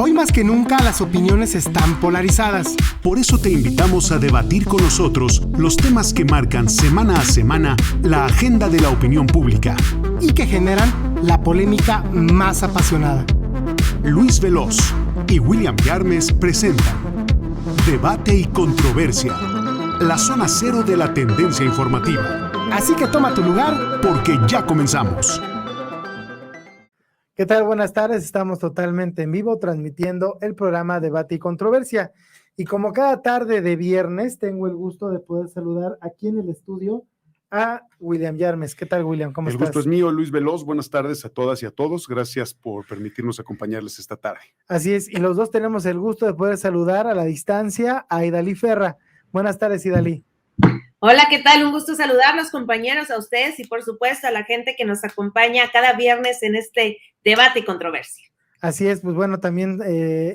Hoy más que nunca las opiniones están polarizadas. Por eso te invitamos a debatir con nosotros los temas que marcan semana a semana la agenda de la opinión pública Y que generan la polémica más apasionada. Luis Veloz y William Yarmes presentan Debate y Controversia, la zona cero de la tendencia informativa. Así que toma tu lugar, porque ya comenzamos. ¿Qué tal? Buenas tardes, estamos totalmente en vivo transmitiendo el programa Debate y Controversia. Y como cada tarde de viernes, tengo el gusto de poder saludar aquí en el estudio a William Yarmes. ¿Qué tal, William? ¿Cómo estás? El gusto es mío, Luis Veloz. Buenas tardes a todas y a todos. Gracias por permitirnos acompañarles esta tarde. Así es, y los dos tenemos el gusto de poder saludar a la distancia a Idalí Ferra. Buenas tardes, Idalí. Hola, ¿qué tal? Un gusto saludarlos, compañeros, a ustedes y por supuesto a la gente que nos acompaña cada viernes en este Debate y Controversia. Así es, pues bueno, también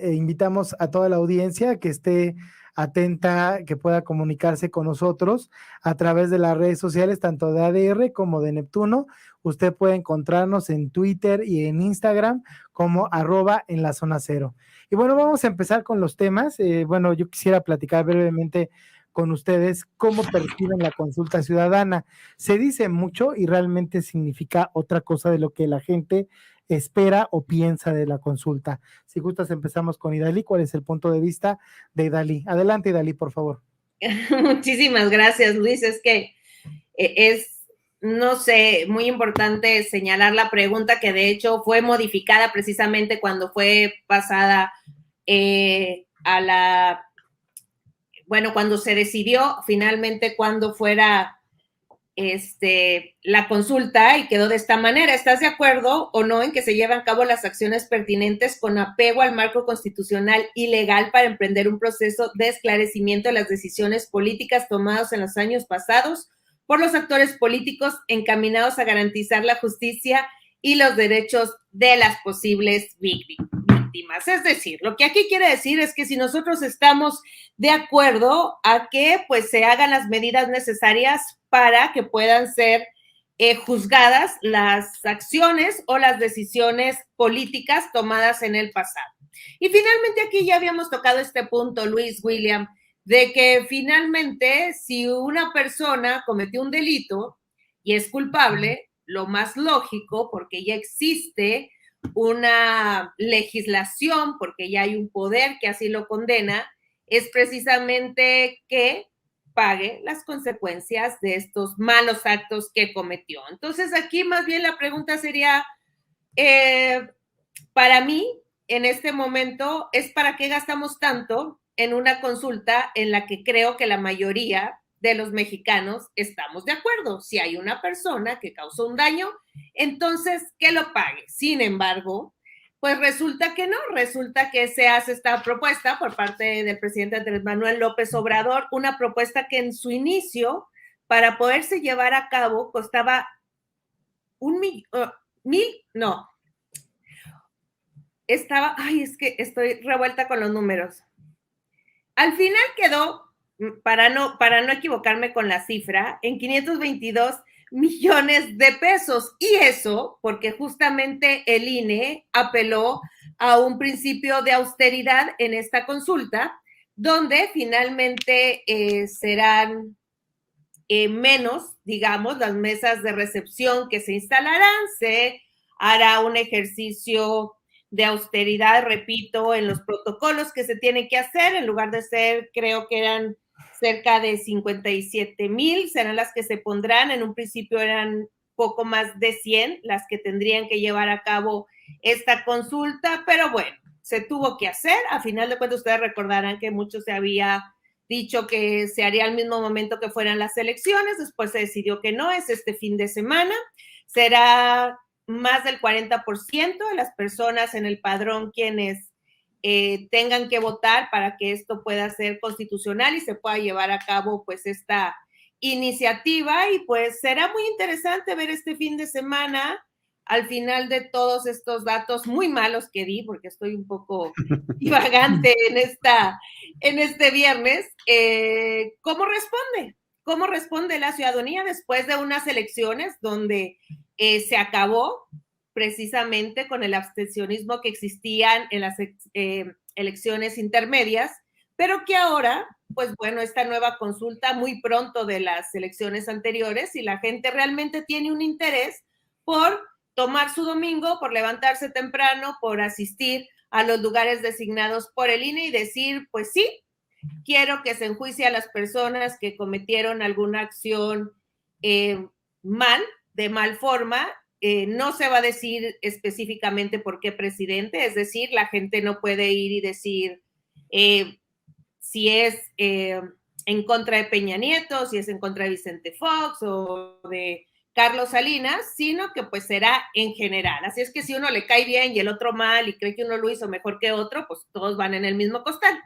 invitamos a toda la audiencia que esté atenta, que pueda comunicarse con nosotros a través de las redes sociales, tanto de ADR como de Neptuno. Usted puede encontrarnos en Twitter y en Instagram como @enlazona0. Y bueno, vamos a empezar con los temas. Bueno, yo quisiera platicar brevemente con ustedes cómo perciben la consulta ciudadana. Se dice mucho y realmente significa otra cosa de lo que la gente espera o piensa de la consulta. Si gustas, empezamos con Idalí. ¿Cuál es el punto de vista de Idalí? Adelante, Idalí, por favor. Muchísimas gracias, Luis. Es que no sé, muy importante señalar la pregunta que de hecho fue modificada precisamente cuando fue pasada cuando se decidió finalmente cuándo fuera la consulta y quedó de esta manera. ¿Estás de acuerdo o no en que se lleven a cabo las acciones pertinentes con apego al marco constitucional y legal para emprender un proceso de esclarecimiento de las decisiones políticas tomadas en los años pasados por los actores políticos encaminados a garantizar la justicia y los derechos de las posibles víctimas? Es decir, lo que aquí quiere decir es que si nosotros estamos de acuerdo a que pues se hagan las medidas necesarias para que puedan ser juzgadas las acciones o las decisiones políticas tomadas en el pasado. Y finalmente aquí ya habíamos tocado este punto, Luis, William, de que finalmente si una persona cometió un delito y es culpable, lo más lógico, porque ya existe una legislación, porque ya hay un poder que así lo condena, es precisamente que pague las consecuencias de estos malos actos que cometió. Entonces aquí más bien la pregunta sería, para mí, en este momento, es ¿para qué gastamos tanto en una consulta en la que creo que la mayoría de los mexicanos estamos de acuerdo? Si hay una persona que causó un daño, entonces que lo pague. Sin embargo, pues resulta que no, resulta que se hace esta propuesta por parte del presidente Andrés Manuel López Obrador, una propuesta que en su inicio, para poderse llevar a cabo, costaba es que estoy revuelta con los números. Al final quedó, para no equivocarme con la cifra, en 522 millones de pesos. Y eso porque justamente el INE apeló a un principio de austeridad en esta consulta, donde finalmente serán menos, digamos, las mesas de recepción que se instalarán, se hará un ejercicio de austeridad, repito, en los protocolos que se tienen que hacer, en lugar de ser, creo que eran cerca de 57,000, serán las que se pondrán, en un principio eran poco más de 100 las que tendrían que llevar a cabo esta consulta, pero bueno, se tuvo que hacer. A final de cuentas, ustedes recordarán que mucho se había dicho que se haría al mismo momento que fueran las elecciones, después se decidió que no, es este fin de semana, será más del 40% de las personas en el padrón quienes tengan que votar para que esto pueda ser constitucional y se pueda llevar a cabo pues esta iniciativa, y pues será muy interesante ver este fin de semana, al final de todos estos datos muy malos que di, porque estoy un poco divagante en este viernes, ¿cómo responde la ciudadanía después de unas elecciones donde se acabó precisamente con el abstencionismo que existían en las elecciones intermedias, pero que ahora, pues bueno, esta nueva consulta muy pronto de las elecciones anteriores y la gente realmente tiene un interés por tomar su domingo, por levantarse temprano, por asistir a los lugares designados por el INE y decir, pues sí, quiero que se enjuicie a las personas que cometieron alguna acción mal, de mal forma. No se va a decir específicamente por qué presidente, es decir, la gente no puede ir y decir si es en contra de Peña Nieto, si es en contra de Vicente Fox o de Carlos Salinas, sino que pues será en general. Así es que si uno le cae bien y el otro mal y cree que uno lo hizo mejor que otro, pues todos van en el mismo costal.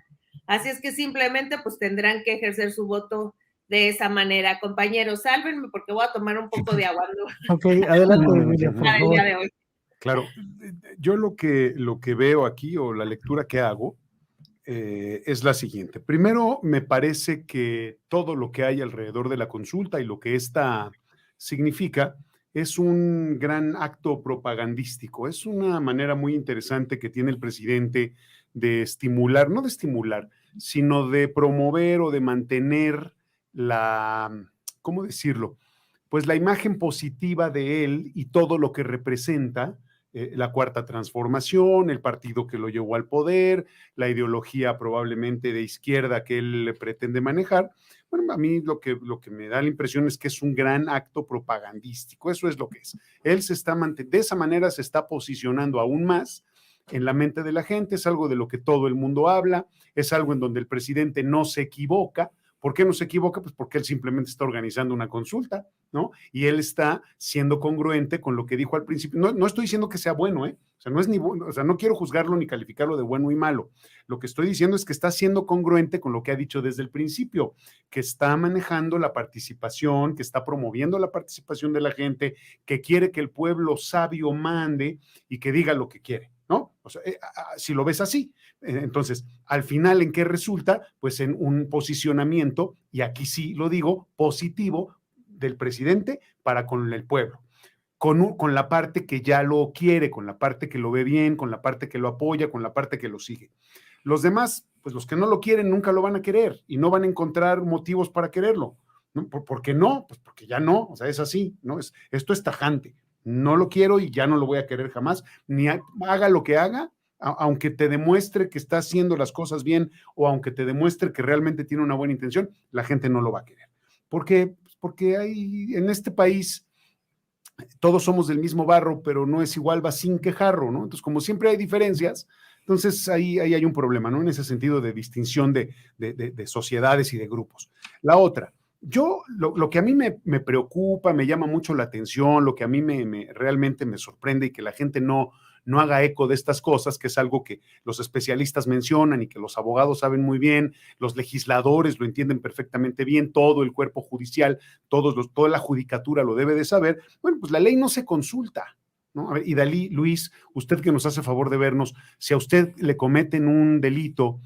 Así es que simplemente pues tendrán que ejercer su voto de esa manera. Compañeros, sálvenme porque voy a tomar un poco de agua, ¿no? Ok, adelante, William, por Para el favor. día de hoy. Claro, yo lo que veo aquí o la lectura que hago es la siguiente. Primero, me parece que todo lo que hay alrededor de la consulta y lo que esta significa es un gran acto propagandístico. Es una manera muy interesante que tiene el presidente de estimular, no de estimular, sino de promover o de mantener la, ¿cómo decirlo? Pues la imagen positiva de él y todo lo que representa la cuarta transformación, el partido que lo llevó al poder, la ideología probablemente de izquierda que él pretende manejar. Bueno, a mí lo que me da la impresión es que es un gran acto propagandístico, eso es lo que es. Él se está de esa manera se está posicionando aún más en la mente de la gente, es algo de lo que todo el mundo habla, es algo en donde el presidente no se equivoca. ¿Por qué no se equivoca? Pues porque él simplemente está organizando una consulta, ¿no? Y él está siendo congruente con lo que dijo al principio. No estoy diciendo que sea bueno, ¿eh? O sea, no es ni bueno, o sea, no quiero juzgarlo ni calificarlo de bueno y malo. Lo que estoy diciendo es que está siendo congruente con lo que ha dicho desde el principio, que está manejando la participación, que está promoviendo la participación de la gente, que quiere que el pueblo sabio mande y que diga lo que quiere, ¿no? O sea, si lo ves así. Entonces, al final, ¿en qué resulta? Pues en un posicionamiento, y aquí sí lo digo, positivo del presidente para con el pueblo, con la parte que ya lo quiere, con la parte que lo ve bien, con la parte que lo apoya, con la parte que lo sigue. Los demás, pues los que no lo quieren nunca lo van a querer y no van a encontrar motivos para quererlo, ¿no? ¿Por qué no? Pues porque ya no, o sea, es así, ¿no? Esto es tajante, no lo quiero y ya no lo voy a querer jamás, ni haga lo que haga, aunque te demuestre que está haciendo las cosas bien o aunque te demuestre que realmente tiene una buena intención, la gente no lo va a querer. Porque hay en este país todos somos del mismo barro, pero no es igual vacín que jarro, ¿no? Entonces, como siempre hay diferencias, entonces ahí hay un problema, ¿no? En ese sentido de distinción de sociedades y de grupos. La otra, lo que a mí me preocupa, me llama mucho la atención, lo que a mí realmente me sorprende y que la gente no haga eco de estas cosas, que es algo que los especialistas mencionan y que los abogados saben muy bien, los legisladores lo entienden perfectamente bien, todo el cuerpo judicial, toda la judicatura lo debe de saber. Bueno, pues la ley no se consulta, ¿no? A ver, y Dalí, Luis, usted que nos hace favor de vernos, si a usted le cometen un delito,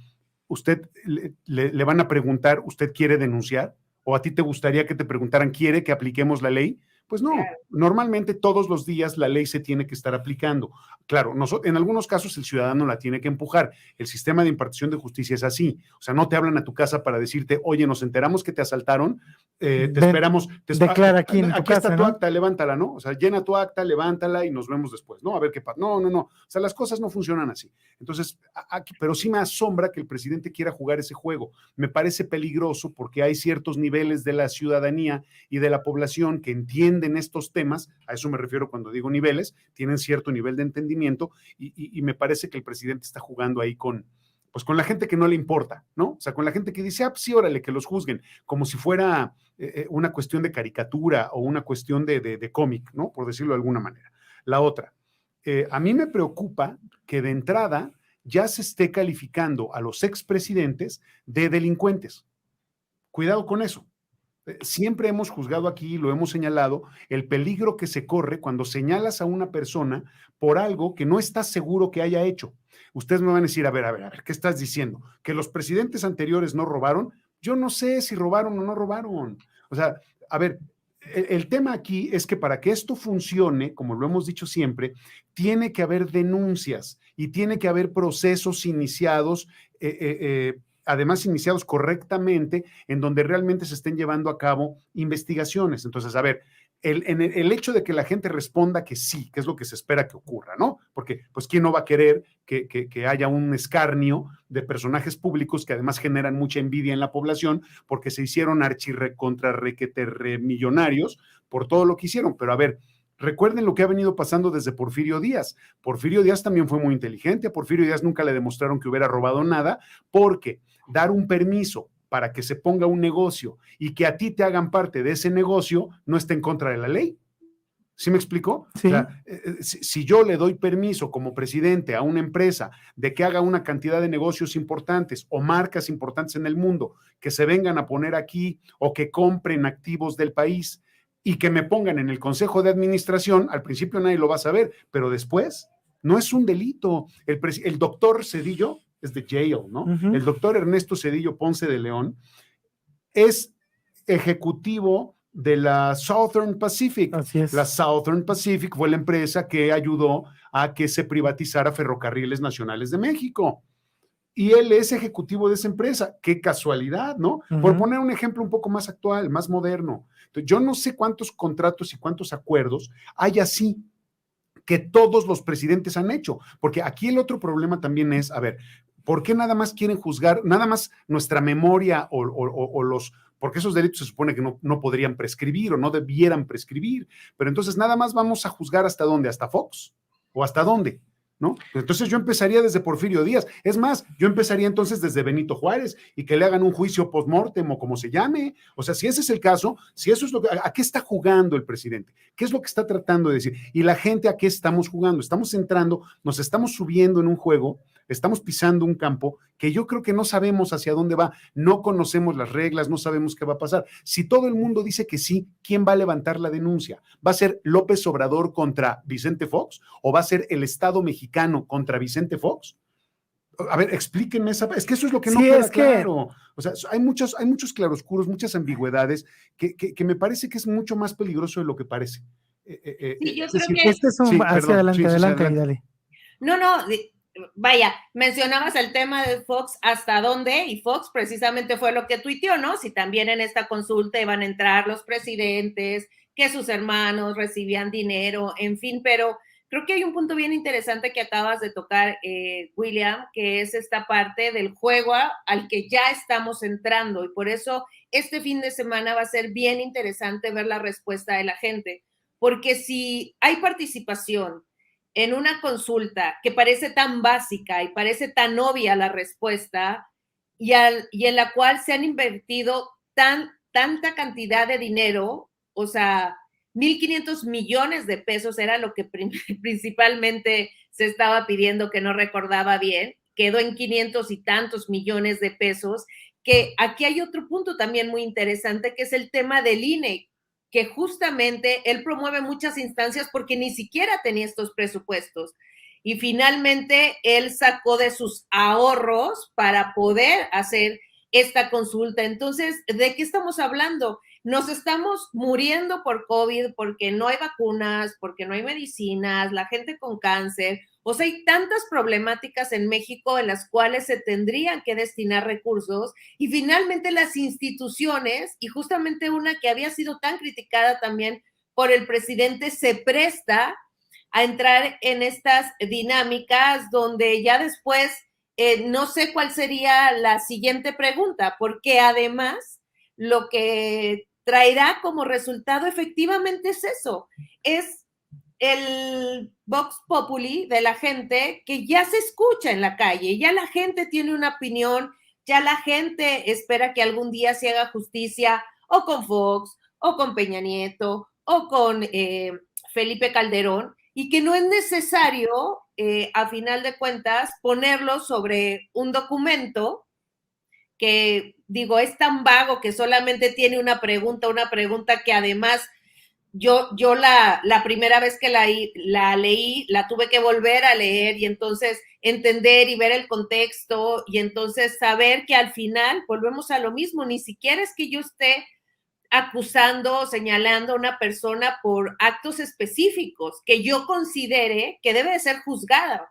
usted le van a preguntar, ¿usted quiere denunciar? ¿O a ti te gustaría que te preguntaran, ¿quiere que apliquemos la ley? Pues no, normalmente todos los días la ley se tiene que estar aplicando. Claro, en algunos casos el ciudadano la tiene que empujar. El sistema de impartición de justicia es así. O sea, no te hablan a tu casa para decirte, oye, nos enteramos que te asaltaron, te esperamos. Declara aquí en tu aquí casa, está tu ¿no? acta, levántala, ¿no? O sea, llena tu acta, levántala y nos vemos después, ¿no? A ver qué pasa. No. O sea, las cosas no funcionan así. Entonces, pero sí me asombra que el presidente quiera jugar ese juego. Me parece peligroso porque hay ciertos niveles de la ciudadanía y de la población que entienden estos temas, a eso me refiero cuando digo niveles, tienen cierto nivel de entendimiento y me parece que el presidente está jugando ahí con la gente que no le importa, ¿no? O sea, con la gente que dice, pues sí, órale, que los juzguen, como si fuera una cuestión de caricatura o una cuestión de cómic, ¿no? Por decirlo de alguna manera. La otra, a mí me preocupa que de entrada ya se esté calificando a los expresidentes de delincuentes. Cuidado con eso. Siempre hemos juzgado aquí, lo hemos señalado, el peligro que se corre cuando señalas a una persona por algo que no estás seguro que haya hecho. Ustedes me van a decir, a ver, ¿qué estás diciendo? ¿Que los presidentes anteriores no robaron? Yo no sé si robaron o no robaron. O sea, a ver, el tema aquí es que para que esto funcione, como lo hemos dicho siempre, tiene que haber denuncias y tiene que haber procesos iniciados, además iniciados correctamente, en donde realmente se estén llevando a cabo investigaciones. Entonces, a ver, el hecho de que la gente responda que sí, que es lo que se espera que ocurra, ¿no? Porque, pues, ¿quién no va a querer que haya un escarnio de personajes públicos que además generan mucha envidia en la población porque se hicieron millonarios por todo lo que hicieron? Pero a ver, recuerden lo que ha venido pasando desde Porfirio Díaz. Porfirio Díaz también fue muy inteligente. A Porfirio Díaz nunca le demostraron que hubiera robado nada, porque dar un permiso para que se ponga un negocio y que a ti te hagan parte de ese negocio no está en contra de la ley. ¿Sí me explicó? Sí. O sea, si yo le doy permiso como presidente a una empresa de que haga una cantidad de negocios importantes o marcas importantes en el mundo que se vengan a poner aquí o que compren activos del país y que me pongan en el consejo de administración, al principio nadie lo va a saber, pero después no es un delito. El doctor Cedillo es de Yale, ¿no? Uh-huh. El doctor Ernesto Cedillo Ponce de León es ejecutivo de la Southern Pacific. Así es. La Southern Pacific fue la empresa que ayudó a que se privatizara Ferrocarriles Nacionales de México. Y él es ejecutivo de esa empresa. Qué casualidad, ¿no? Uh-huh. Por poner un ejemplo un poco más actual, más moderno. Entonces, yo no sé cuántos contratos y cuántos acuerdos hay así que todos los presidentes han hecho, porque aquí el otro problema también es, a ver, ¿por qué nada más quieren juzgar, nada más nuestra memoria o los, porque esos delitos se supone que no podrían prescribir o no debieran prescribir, pero entonces nada más vamos a juzgar hasta dónde, hasta Fox o hasta dónde, ¿no? Entonces yo empezaría desde Porfirio Díaz, es más, yo empezaría entonces desde Benito Juárez y que le hagan un juicio post-mortem o como se llame. O sea, si ese es el caso, si eso es lo que, ¿a qué está jugando el presidente? ¿Qué es lo que está tratando de decir? Y la gente, ¿a qué estamos jugando? Estamos entrando, nos estamos subiendo en un juego, estamos pisando un campo que yo creo que no sabemos hacia dónde va, no conocemos las reglas, no sabemos qué va a pasar. Si todo el mundo dice que sí, ¿quién va a levantar la denuncia? ¿Va a ser López Obrador contra Vicente Fox o va a ser el Estado mexicano contra Vicente Fox? A ver, explíquenme esa, es que eso es lo que no queda claro. O sea, hay muchos claroscuros, muchas ambigüedades que me parece que es mucho más peligroso de lo que parece. Sí, yo creo que... Este es un... Sí, hacia perdón, adelante, sí, adelante, adelante. dale. No, vaya, mencionabas el tema de Fox, ¿hasta dónde? Y Fox precisamente fue lo que tuiteó, ¿no? Si también en esta consulta iban a entrar los presidentes, que sus hermanos recibían dinero, en fin, pero creo que hay un punto bien interesante que acabas de tocar, William, que es esta parte del juego al que ya estamos entrando, y por eso este fin de semana va a ser bien interesante ver la respuesta de la gente, porque si hay participación en una consulta que parece tan básica y parece tan obvia la respuesta y en la cual se han invertido tanta cantidad de dinero, o sea, 1,500 millones de pesos era lo que principalmente se estaba pidiendo, que no recordaba bien, quedó en 500 y tantos millones de pesos, que aquí hay otro punto también muy interesante, que es el tema del INE, que justamente él promueve muchas instancias porque ni siquiera tenía estos presupuestos. Y finalmente él sacó de sus ahorros para poder hacer esta consulta. Entonces, ¿de qué estamos hablando? Nos estamos muriendo por COVID porque no hay vacunas, porque no hay medicinas, la gente con cáncer. O sea, hay tantas problemáticas en México en las cuales se tendrían que destinar recursos y finalmente las instituciones, y justamente una que había sido tan criticada también por el presidente, se presta a entrar en estas dinámicas donde ya después no sé cuál sería la siguiente pregunta, porque además lo que traerá como resultado efectivamente es eso, es el Vox Populi de la gente que ya se escucha en la calle, ya la gente tiene una opinión, ya la gente espera que algún día se haga justicia o con Fox, o con Peña Nieto, o con Felipe Calderón, y que no es necesario, a final de cuentas, ponerlo sobre un documento que, digo, es tan vago que solamente tiene una pregunta que además yo la primera vez que la leí, la tuve que volver a leer y entonces entender y ver el contexto y entonces saber que al final volvemos a lo mismo, ni siquiera es que yo esté acusando o señalando a una persona por actos específicos que yo considere que debe de ser juzgada.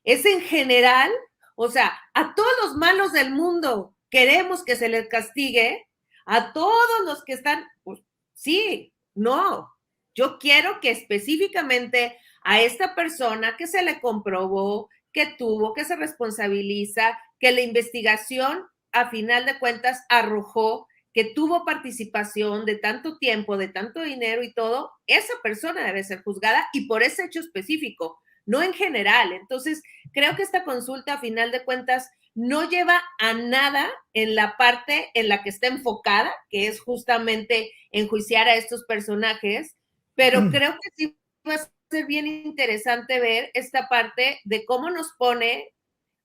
Es en general, o sea, a todos los malos del mundo queremos que se les castigue, a todos los que están, pues sí, no. Yo quiero que específicamente a esta persona que se le comprobó, que tuvo, que se responsabiliza, que la investigación a final de cuentas arrojó que tuvo participación de tanto tiempo, de tanto dinero y todo, esa persona debe ser juzgada y por ese hecho específico, no en general. Entonces, creo que esta consulta a final de cuentas no lleva a nada en la parte en la que está enfocada, que es justamente enjuiciar a estos personajes, pero creo que sí va a ser bien interesante ver esta parte de cómo nos pone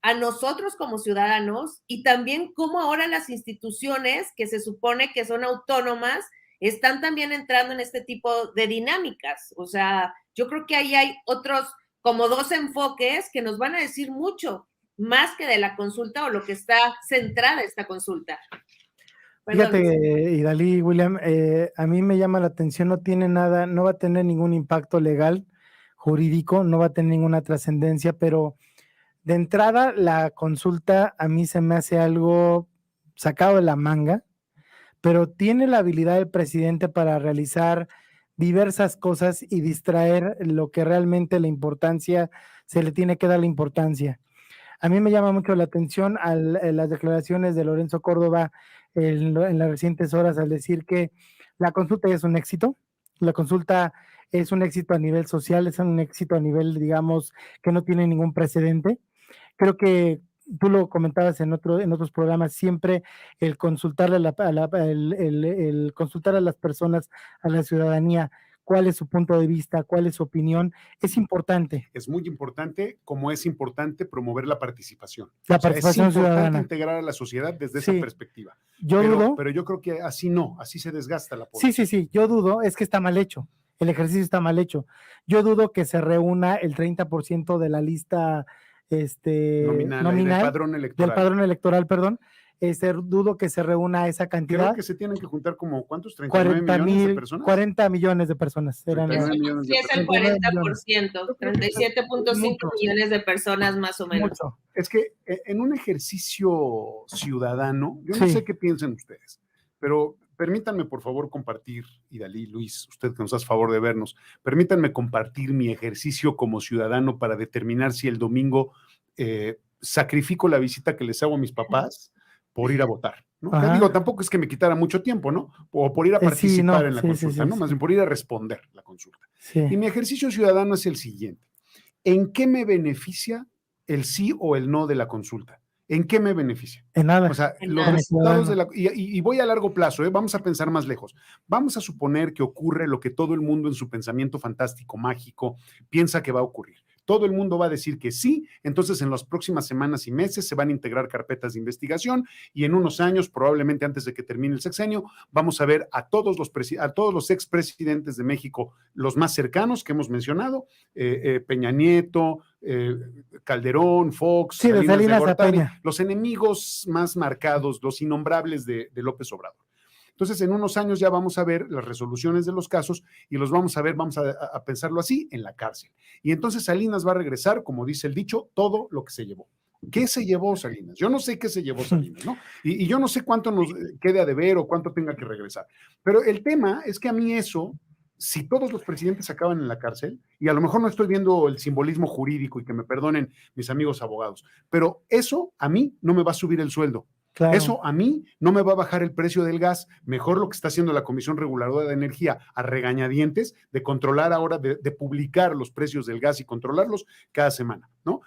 a nosotros como ciudadanos y también cómo ahora las instituciones que se supone que son autónomas están también entrando en este tipo de dinámicas. O sea, yo creo que ahí hay otros como dos enfoques que nos van a decir mucho más que de la consulta o lo que está centrada esta consulta. Fíjate, Idalí, William, a mí me llama la atención, no tiene nada, no va a tener ningún impacto legal, jurídico, no va a tener ninguna trascendencia, pero de entrada la consulta a mí se me hace algo sacado de la manga, pero tiene la habilidad del presidente para realizar diversas cosas y distraer lo que realmente la importancia, se le tiene que dar la importancia. A mí me llama mucho la atención las declaraciones de Lorenzo Córdoba en las recientes horas al decir que la consulta es un éxito, la consulta es un éxito a nivel social, es un éxito a nivel, digamos, que no tiene ningún precedente. Creo que tú lo comentabas en otros programas, siempre el consultarle el consultar a las personas, a la ciudadanía, cuál es su punto de vista, cuál es su opinión, es importante. Es muy importante, como es importante promover la participación. La participación es importante ciudadana. Integrar a la sociedad desde esa perspectiva. Pero yo creo que así no, así se desgasta la población. Sí, yo dudo, es que está mal hecho, el ejercicio está mal hecho. Yo dudo que se reúna el 30% de la lista nominal del padrón electoral, perdón. Dudo que se reúna esa cantidad. Creo que se tienen que juntar como, ¿cuántos? 39 millones de personas. 40 millones de personas. Sí, es el 40%, 37.5 millones de personas más o menos. Mucho. Es que en un ejercicio ciudadano, yo no sé qué piensen ustedes, pero permítanme por favor compartir, Idalí, Luis, usted que nos hace favor de vernos, permítanme compartir mi ejercicio como ciudadano para determinar si el domingo sacrifico la visita que les hago a mis papás por ir a votar, ¿no? Digo, tampoco es que me quitara mucho tiempo, ¿no? O por ir a participar en la consulta, ¿no? Más bien por ir a responder la consulta. Y mi ejercicio ciudadano es el siguiente. ¿En qué me beneficia el sí o el no de la consulta? ¿En qué me beneficia? En nada. O sea, los resultados de la... Y voy a largo plazo, vamos a pensar más lejos. Vamos a suponer que ocurre lo que todo el mundo en su pensamiento fantástico, mágico, piensa que va a ocurrir. Todo el mundo va a decir que sí, entonces en las próximas semanas y meses se van a integrar carpetas de investigación y en unos años, probablemente antes de que termine el sexenio, vamos a ver a todos los expresidentes de México, los más cercanos que hemos mencionado, Peña Nieto, Calderón, Fox, Salinas de Gortari, los enemigos más marcados, los innombrables de López Obrador. Entonces, en unos años ya vamos a ver las resoluciones de los casos y los vamos a ver, vamos a pensarlo así, en la cárcel. Y entonces Salinas va a regresar, como dice el dicho, todo lo que se llevó. ¿Qué se llevó Salinas? Yo no sé qué se llevó Salinas, ¿no? Y yo no sé cuánto nos quede a deber o cuánto tenga que regresar. Pero el tema es que a mí eso, si todos los presidentes acaban en la cárcel, y a lo mejor no estoy viendo el simbolismo jurídico y que me perdonen mis amigos abogados, pero eso a mí no me va a subir el sueldo. Claro. Eso a mí no me va a bajar el precio del gas. Mejor lo que está haciendo la Comisión Reguladora de Energía a regañadientes de controlar ahora, de publicar los precios del gas y controlarlos cada semana, ¿no?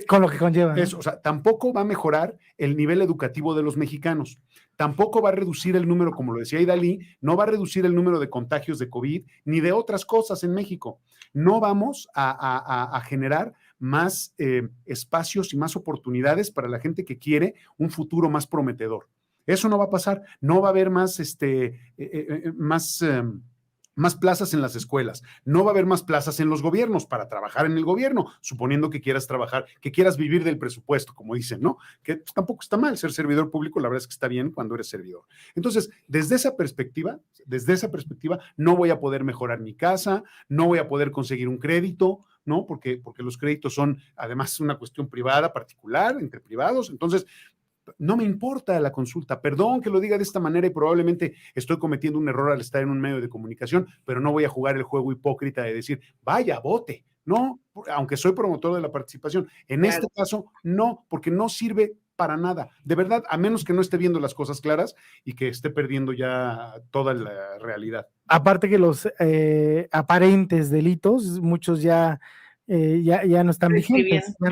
Con lo que conlleva, ¿no? Eso, o sea, tampoco va a mejorar el nivel educativo de los mexicanos. Tampoco va a reducir el número, como lo decía Idalí, no va a reducir el número de contagios de COVID ni de otras cosas en México. No vamos a generar más espacios y más oportunidades para la gente que quiere un futuro más prometedor. Eso no va a pasar. No va a haber más más plazas en las escuelas, no va a haber más plazas en los gobiernos para trabajar en el gobierno, suponiendo que quieras trabajar, que quieras vivir del presupuesto, como dicen, ¿no? Que pues, tampoco está mal ser servidor público, la verdad es que está bien cuando eres servidor. Entonces, desde esa perspectiva, no voy a poder mejorar mi casa, no voy a poder conseguir un crédito, ¿no? Porque los créditos son además una cuestión privada, particular, entre privados, entonces no me importa la consulta, perdón que lo diga de esta manera y probablemente estoy cometiendo un error al estar en un medio de comunicación, pero no voy a jugar el juego hipócrita de decir, vaya, vote, no, aunque soy promotor de la participación. En Claro. este caso, no, porque no sirve para nada, de verdad, a menos que no esté viendo las cosas claras y que esté perdiendo ya toda la realidad. Aparte que los aparentes delitos, muchos ya no están vigentes, ya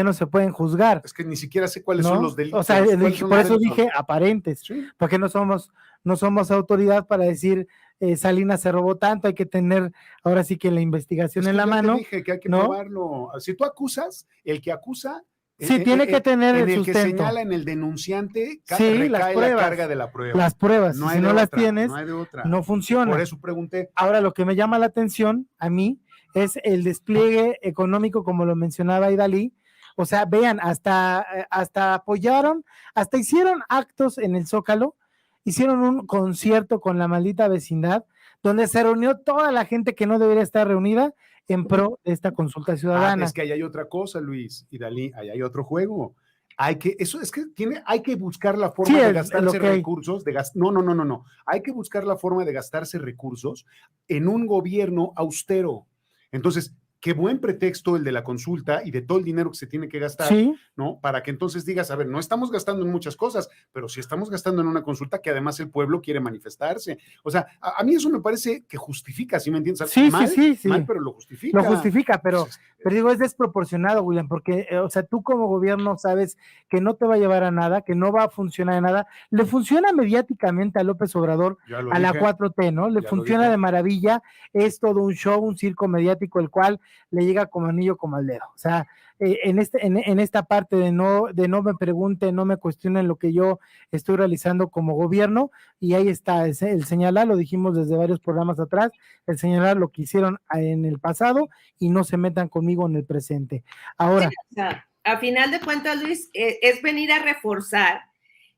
no se pueden juzgar. Es que ni siquiera sé cuáles ¿no? son los delitos. O sea, por eso dije aparentes, sí, porque no somos autoridad para decir Salinas se robó tanto, hay que tener ahora sí que la investigación en la mano. Te dije que hay que probarlo. Si tú acusas, el que acusa sí, tiene que tener en el sustento. sustento. Que señala en el denunciante, sí, recae la carga de la prueba. Las pruebas, no si no las tienes, no hay de otra. No funciona. Por eso pregunté. Ahora, lo que me llama la atención a mí es el despliegue económico, como lo mencionaba Idalí. O sea, vean, hasta apoyaron, hasta hicieron actos en el Zócalo, hicieron un concierto con la maldita vecindad, donde se reunió toda la gente que no debería estar reunida en pro de esta consulta ciudadana. Es que ahí hay otra cosa, Luis y Dalí, ahí hay otro juego. Hay que buscar la forma de gastarse recursos, no. Hay que buscar la forma de gastarse recursos en un gobierno austero. Entonces, qué buen pretexto el de la consulta y de todo el dinero que se tiene que gastar, ¿sí? ¿no? Para que entonces digas, a ver, no estamos gastando en muchas cosas, pero sí estamos gastando en una consulta que además el pueblo quiere manifestarse. O sea, a mí eso me parece que justifica, ¿sí me entiendes? Sí, mal, sí. Mal, pero lo justifica. Lo justifica, pero digo, es desproporcionado, William, porque, o sea, tú como gobierno sabes que no te va a llevar a nada, que no va a funcionar en nada. Le funciona mediáticamente a López Obrador, a la 4T, ¿no? Le funciona de maravilla, es todo un show, un circo mediático, el cual le llega como anillo como al dedo. O sea, en esta parte de no me pregunten, no me cuestionen lo que yo estoy realizando como gobierno, y ahí está el señalar, lo dijimos desde varios programas atrás, el señalar lo que hicieron en el pasado y no se metan conmigo en el presente. Ahora, sí, o sea, a final de cuentas, Luis, es venir a reforzar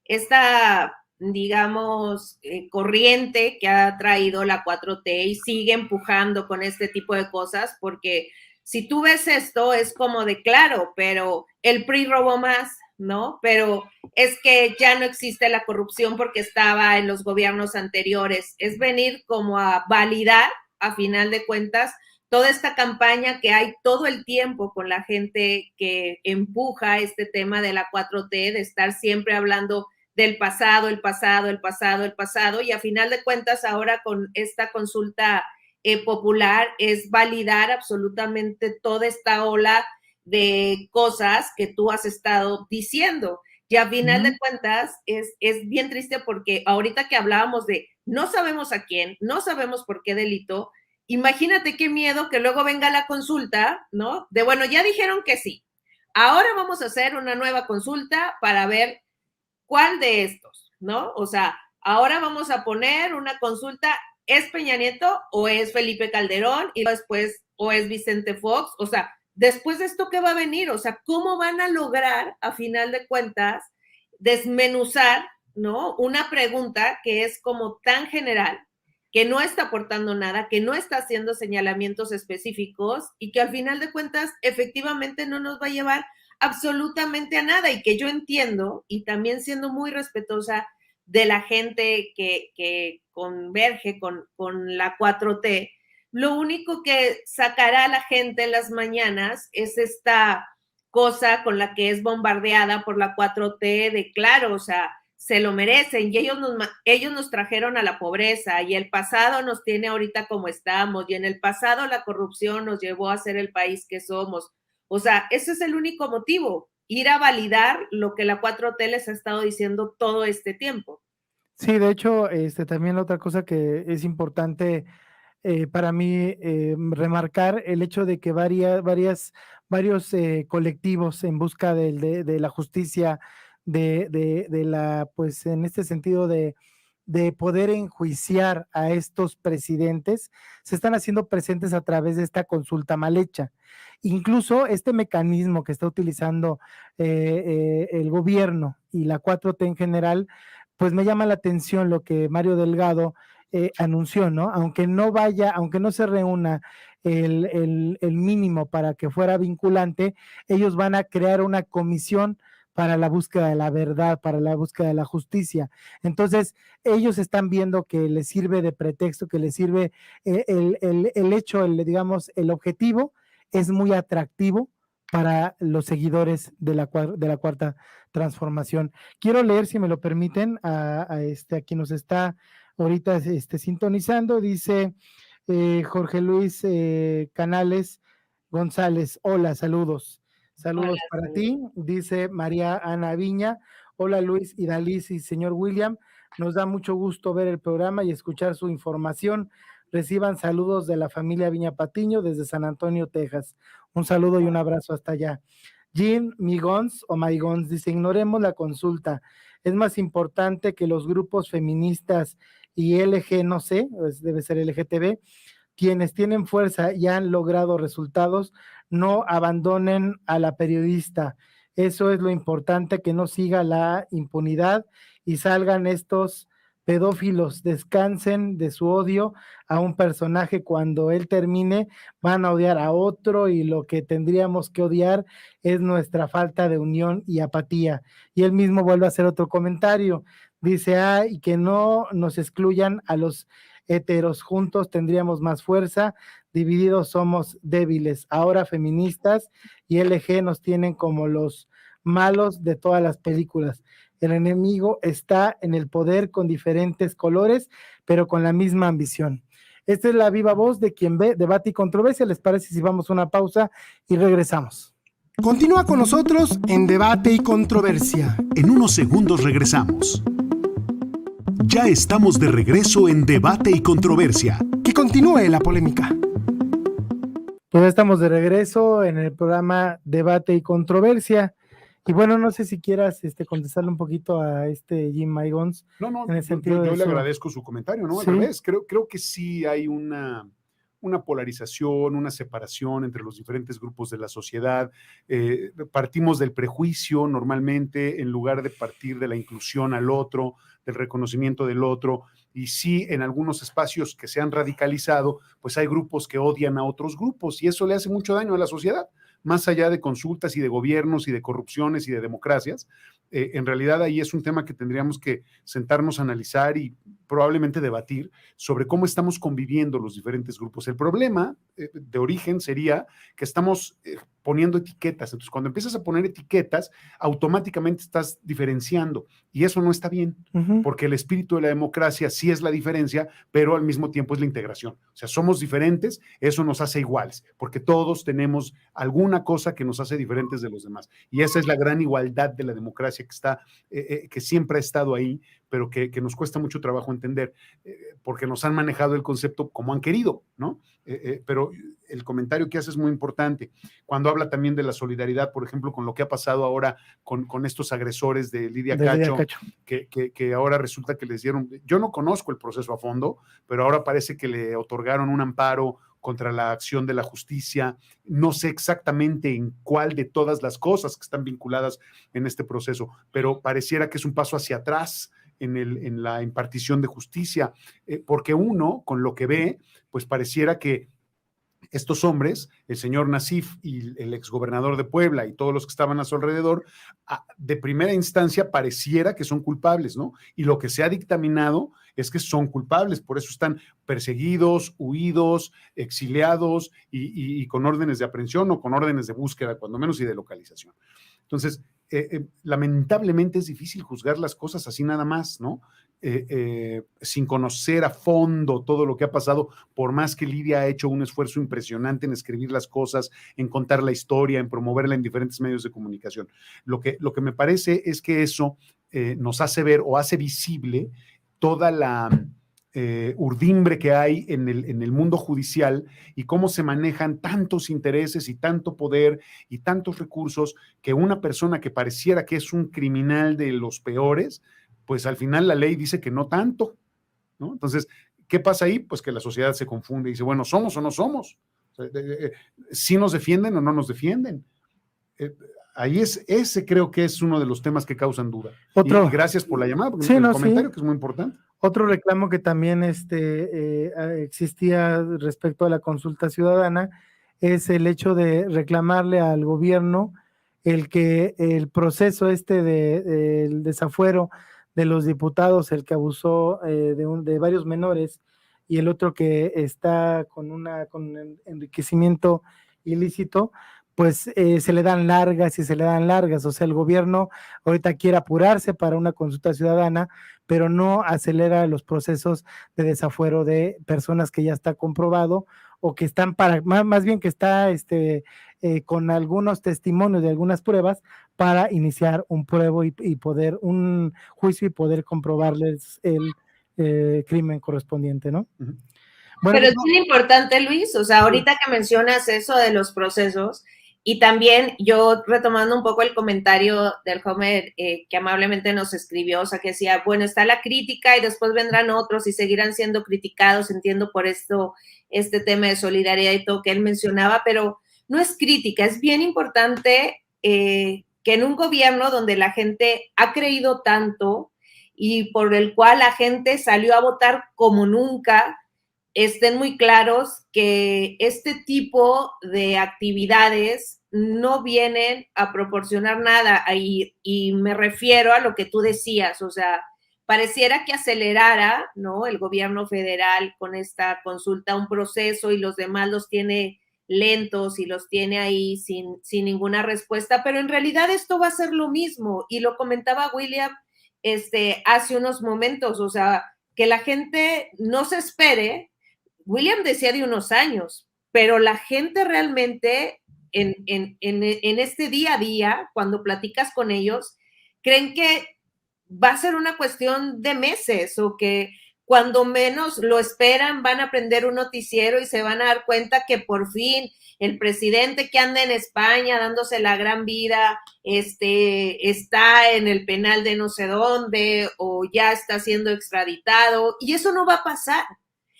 esta, digamos, corriente que ha traído la 4T y sigue empujando con este tipo de cosas, porque si tú ves esto, es como de claro, pero el PRI robó más, ¿no? Pero es que ya no existe la corrupción porque estaba en los gobiernos anteriores. Es venir como a validar, a final de cuentas, toda esta campaña que hay todo el tiempo con la gente que empuja este tema de la 4T, de estar siempre hablando del pasado, el pasado, y a final de cuentas ahora con esta consulta popular es validar absolutamente toda esta ola de cosas que tú has estado diciendo. Y a final de cuentas es bien triste porque ahorita que hablábamos de no sabemos a quién, no sabemos por qué delito, imagínate qué miedo que luego venga la consulta, ¿no? De bueno, ya dijeron que sí, ahora vamos a hacer una nueva consulta para ver cuál de estos, ¿no? O sea, ahora vamos a poner una consulta, ¿es Peña Nieto o es Felipe Calderón? Y después, ¿o es Vicente Fox? O sea, después de esto, ¿qué va a venir? O sea, ¿cómo van a lograr, a final de cuentas, desmenuzar, ¿no? Una pregunta que es como tan general, que no está aportando nada, que no está haciendo señalamientos específicos y que al final de cuentas efectivamente no nos va a llevar absolutamente a nada, y que yo entiendo, y también siendo muy respetuosa de la gente que converge con la 4T, lo único que sacará a la gente en las mañanas es esta cosa con la que es bombardeada por la 4T de claro, o sea, se lo merecen y ellos nos trajeron a la pobreza y el pasado nos tiene ahorita como estamos y en el pasado la corrupción nos llevó a ser el país que somos. O sea, ese es el único motivo, ir a validar lo que la 4T les ha estado diciendo todo este tiempo. Sí, de hecho, también otra cosa que es importante para mí remarcar, el hecho de que varios colectivos en busca de la justicia, de la, pues en este sentido de de poder enjuiciar a estos presidentes se están haciendo presentes a través de esta consulta mal hecha. Incluso este mecanismo que está utilizando el gobierno y la 4T en general, pues me llama la atención lo que Mario Delgado anunció, ¿no? Aunque no se reúna el mínimo para que fuera vinculante, ellos van a crear una comisión para la búsqueda de la verdad, para la búsqueda de la justicia. Entonces, ellos están viendo que les sirve de pretexto, que les sirve el hecho, digamos, el objetivo es muy atractivo para los seguidores de la Cuarta Transformación. Quiero leer, si me lo permiten, a quien nos está ahorita sintonizando. Dice Jorge Luis Canales González, hola, saludos. Saludos Hola, para saludos. ti, dice María Ana Viña. Hola Luis Idaliz y señor William, nos da mucho gusto ver el programa y escuchar su información. Reciban saludos de la familia Viña Patiño desde San Antonio, Texas. Un saludo y un abrazo hasta allá. Jean Migons o Maigons dice, ignoremos la consulta. Es más importante que los grupos feministas y LG, no sé, debe ser LGTB, quienes tienen fuerza y han logrado resultados, no abandonen a la periodista. Eso es lo importante, que no siga la impunidad y salgan estos pedófilos, descansen de su odio a un personaje. Cuando él termine, van a odiar a otro y lo que tendríamos que odiar es nuestra falta de unión y apatía. Y él mismo vuelve a hacer otro comentario. Dice, y que no nos excluyan a los heteros, juntos tendríamos más fuerza, divididos somos débiles. Ahora feministas y LG nos tienen como los malos de todas las películas. El enemigo está en el poder con diferentes colores, pero con la misma ambición. Esta es la viva voz de quien ve Debate y Controversia. ¿Les parece si vamos a una pausa y regresamos? Continúa con nosotros en Debate y Controversia. En unos segundos regresamos. Ya estamos de regreso en Debate y Controversia. Que continúe la polémica. Pues ya estamos de regreso en el programa Debate y Controversia. Y bueno, no sé si quieras contestarle un poquito a Jim Maigons. No, en el sentido yo le agradezco su comentario, ¿no? Sí. Al revés, creo que sí hay una polarización, una separación entre los diferentes grupos de la sociedad. Partimos del prejuicio normalmente en lugar de partir de la inclusión al otro, del reconocimiento del otro. Y sí, en algunos espacios que se han radicalizado, pues hay grupos que odian a otros grupos y eso le hace mucho daño a la sociedad. Más allá de consultas y de gobiernos y de corrupciones y de democracias, en realidad ahí es un tema que tendríamos que sentarnos a analizar y probablemente debatir sobre cómo estamos conviviendo los diferentes grupos. El problema de origen sería que estamos poniendo etiquetas. Entonces, cuando empiezas a poner etiquetas, automáticamente estás diferenciando y eso no está bien, porque el espíritu de la democracia sí es la diferencia, pero al mismo tiempo es la integración. O sea, somos diferentes, eso nos hace iguales, porque todos tenemos alguna cosa que nos hace diferentes de los demás. Y esa es la gran igualdad de la democracia que siempre ha estado ahí, pero que nos cuesta mucho trabajo entender, porque nos han manejado el concepto como han querido, ¿no? Pero el comentario que hace es muy importante. Cuando habla también de la solidaridad, por ejemplo, con lo que ha pasado ahora con estos agresores de Lidia Cacho, que ahora resulta que les dieron, yo no conozco el proceso a fondo, pero ahora parece que le otorgaron un amparo contra la acción de la justicia. No sé exactamente en cuál de todas las cosas que están vinculadas en este proceso, pero pareciera que es un paso hacia atrás en la impartición de justicia, porque uno, con lo que ve, pues pareciera que estos hombres, el señor Nassif y el exgobernador de Puebla y todos los que estaban a su alrededor, de primera instancia pareciera que son culpables, ¿no? Y lo que se ha dictaminado es que son culpables, por eso están perseguidos, huidos, exiliados y con órdenes de aprehensión o con órdenes de búsqueda, cuando menos, y de localización. Entonces, lamentablemente es difícil juzgar las cosas así nada más, ¿no? Sin conocer a fondo todo lo que ha pasado, por más que Lidia ha hecho un esfuerzo impresionante en escribir las cosas, en contar la historia, en promoverla en diferentes medios de comunicación. Lo que me parece es que eso nos hace ver o hace visible toda la urdimbre que hay en el mundo judicial y cómo se manejan tantos intereses y tanto poder y tantos recursos, que una persona que pareciera que es un criminal de los peores pues al final la ley dice que no tanto, ¿no? Entonces, ¿qué pasa ahí? Pues que la sociedad se confunde y dice, bueno, ¿somos o no somos? ¿Sí nos defienden o no nos defienden? Ahí ese creo que es uno de los temas que causan duda. Y gracias por la llamada, porque el comentario que es muy importante. Otro reclamo que también existía respecto a la consulta ciudadana es el hecho de reclamarle al gobierno el que el proceso del desafuero de los diputados, el que abusó de varios menores y el otro que está con enriquecimiento ilícito, pues se le dan largas y se le dan largas. O sea, el gobierno ahorita quiere apurarse para una consulta ciudadana, pero no acelera los procesos de desafuero de personas que ya está comprobado o que están más bien que está con algunos testimonios de algunas pruebas para iniciar un un juicio y poder comprobarles el crimen correspondiente, ¿no? Uh-huh. Bueno, pero es muy importante, Luis, o sea, ahorita que mencionas eso de los procesos, y también yo retomando un poco el comentario del Homer que amablemente nos escribió, o sea, que decía, bueno, está la crítica y después vendrán otros y seguirán siendo criticados, entiendo por esto, este tema de solidaridad y todo que él mencionaba, pero no es crítica, es bien importante que en un gobierno donde la gente ha creído tanto y por el cual la gente salió a votar como nunca, estén muy claros que este tipo de actividades no vienen a proporcionar nada y me refiero a lo que tú decías, o sea, pareciera que acelerara, ¿no? El gobierno federal con esta consulta un proceso y los demás los tiene lentos y los tiene ahí sin ninguna respuesta, pero en realidad esto va a ser lo mismo y lo comentaba William hace unos momentos, o sea, que la gente no se espere. William decía de unos años, pero la gente realmente en este día a día, cuando platicas con ellos, creen que va a ser una cuestión de meses o que cuando menos lo esperan van a prender un noticiero y se van a dar cuenta que por fin el presidente que anda en España dándose la gran vida está en el penal de no sé dónde o ya está siendo extraditado y eso no va a pasar.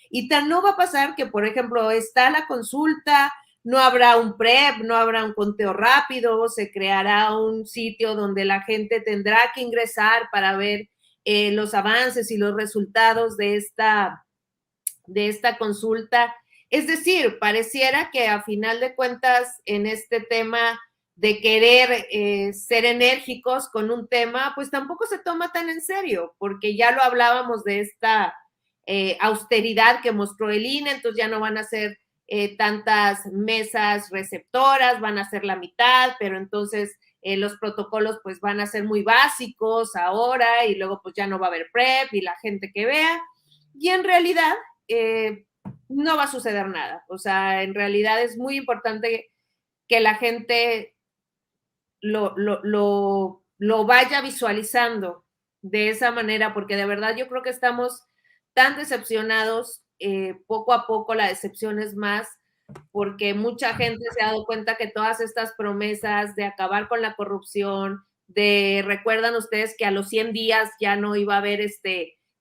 Y tal no va a pasar que, por ejemplo, está la consulta, no habrá un PREP, no habrá un conteo rápido, se creará un sitio donde la gente tendrá que ingresar para ver los avances y los resultados de esta consulta. Es decir, pareciera que a final de cuentas en este tema de querer ser enérgicos con un tema, pues tampoco se toma tan en serio, porque ya lo hablábamos de esta austeridad que mostró el INE, entonces ya no van a ser tantas mesas receptoras, van a ser la mitad, pero entonces los protocolos pues van a ser muy básicos ahora y luego pues ya no va a haber PREP y la gente que vea, y en realidad no va a suceder nada, o sea, en realidad es muy importante que la gente lo vaya visualizando de esa manera, porque de verdad yo creo que estamos tan decepcionados, poco a poco la decepción es más, porque mucha gente se ha dado cuenta que todas estas promesas de acabar con la corrupción, recuerdan ustedes que a los 100 días ya no iba a haber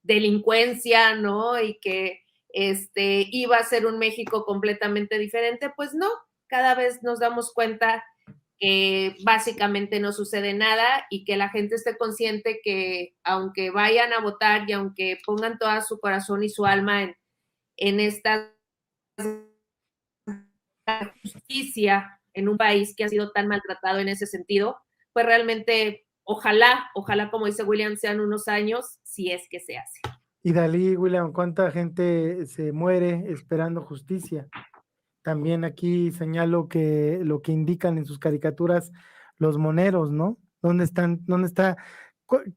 delincuencia, ¿no? Y que iba a ser un México completamente diferente, pues no, cada vez nos damos cuenta que básicamente no sucede nada y que la gente esté consciente que aunque vayan a votar y aunque pongan todo su corazón y su alma en esta justicia en un país que ha sido tan maltratado en ese sentido, pues realmente ojalá, como dice William, sean unos años, si es que se hace. Y Dalí, William, ¿cuánta gente se muere esperando justicia? También aquí señalo que lo que indican en sus caricaturas los moneros, ¿no? ¿Dónde está?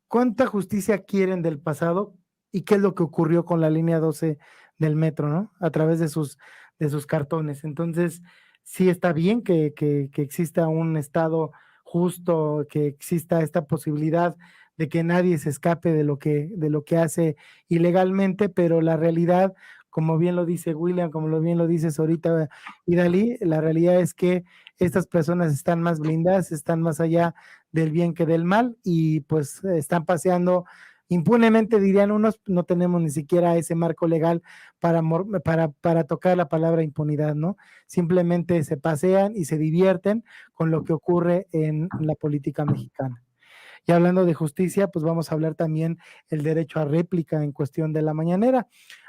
¿Cuánta justicia quieren del pasado? ¿Y qué es lo que ocurrió con la línea 12 del metro, ¿no? A través de sus cartones. Entonces, sí está bien que exista un Estado justo, que exista esta posibilidad de que nadie se escape de lo que hace ilegalmente, pero la realidad, como bien lo dice William, como bien lo dices ahorita, Idalí, la realidad es que estas personas están más blindadas, están más allá del bien que del mal y pues están paseando impunemente, dirían unos, no tenemos ni siquiera ese marco legal para tocar la palabra impunidad, ¿no? Simplemente se pasean y se divierten con lo que ocurre en la política mexicana. Y hablando de justicia, pues vamos a hablar también el derecho a réplica en cuestión de la mañanera.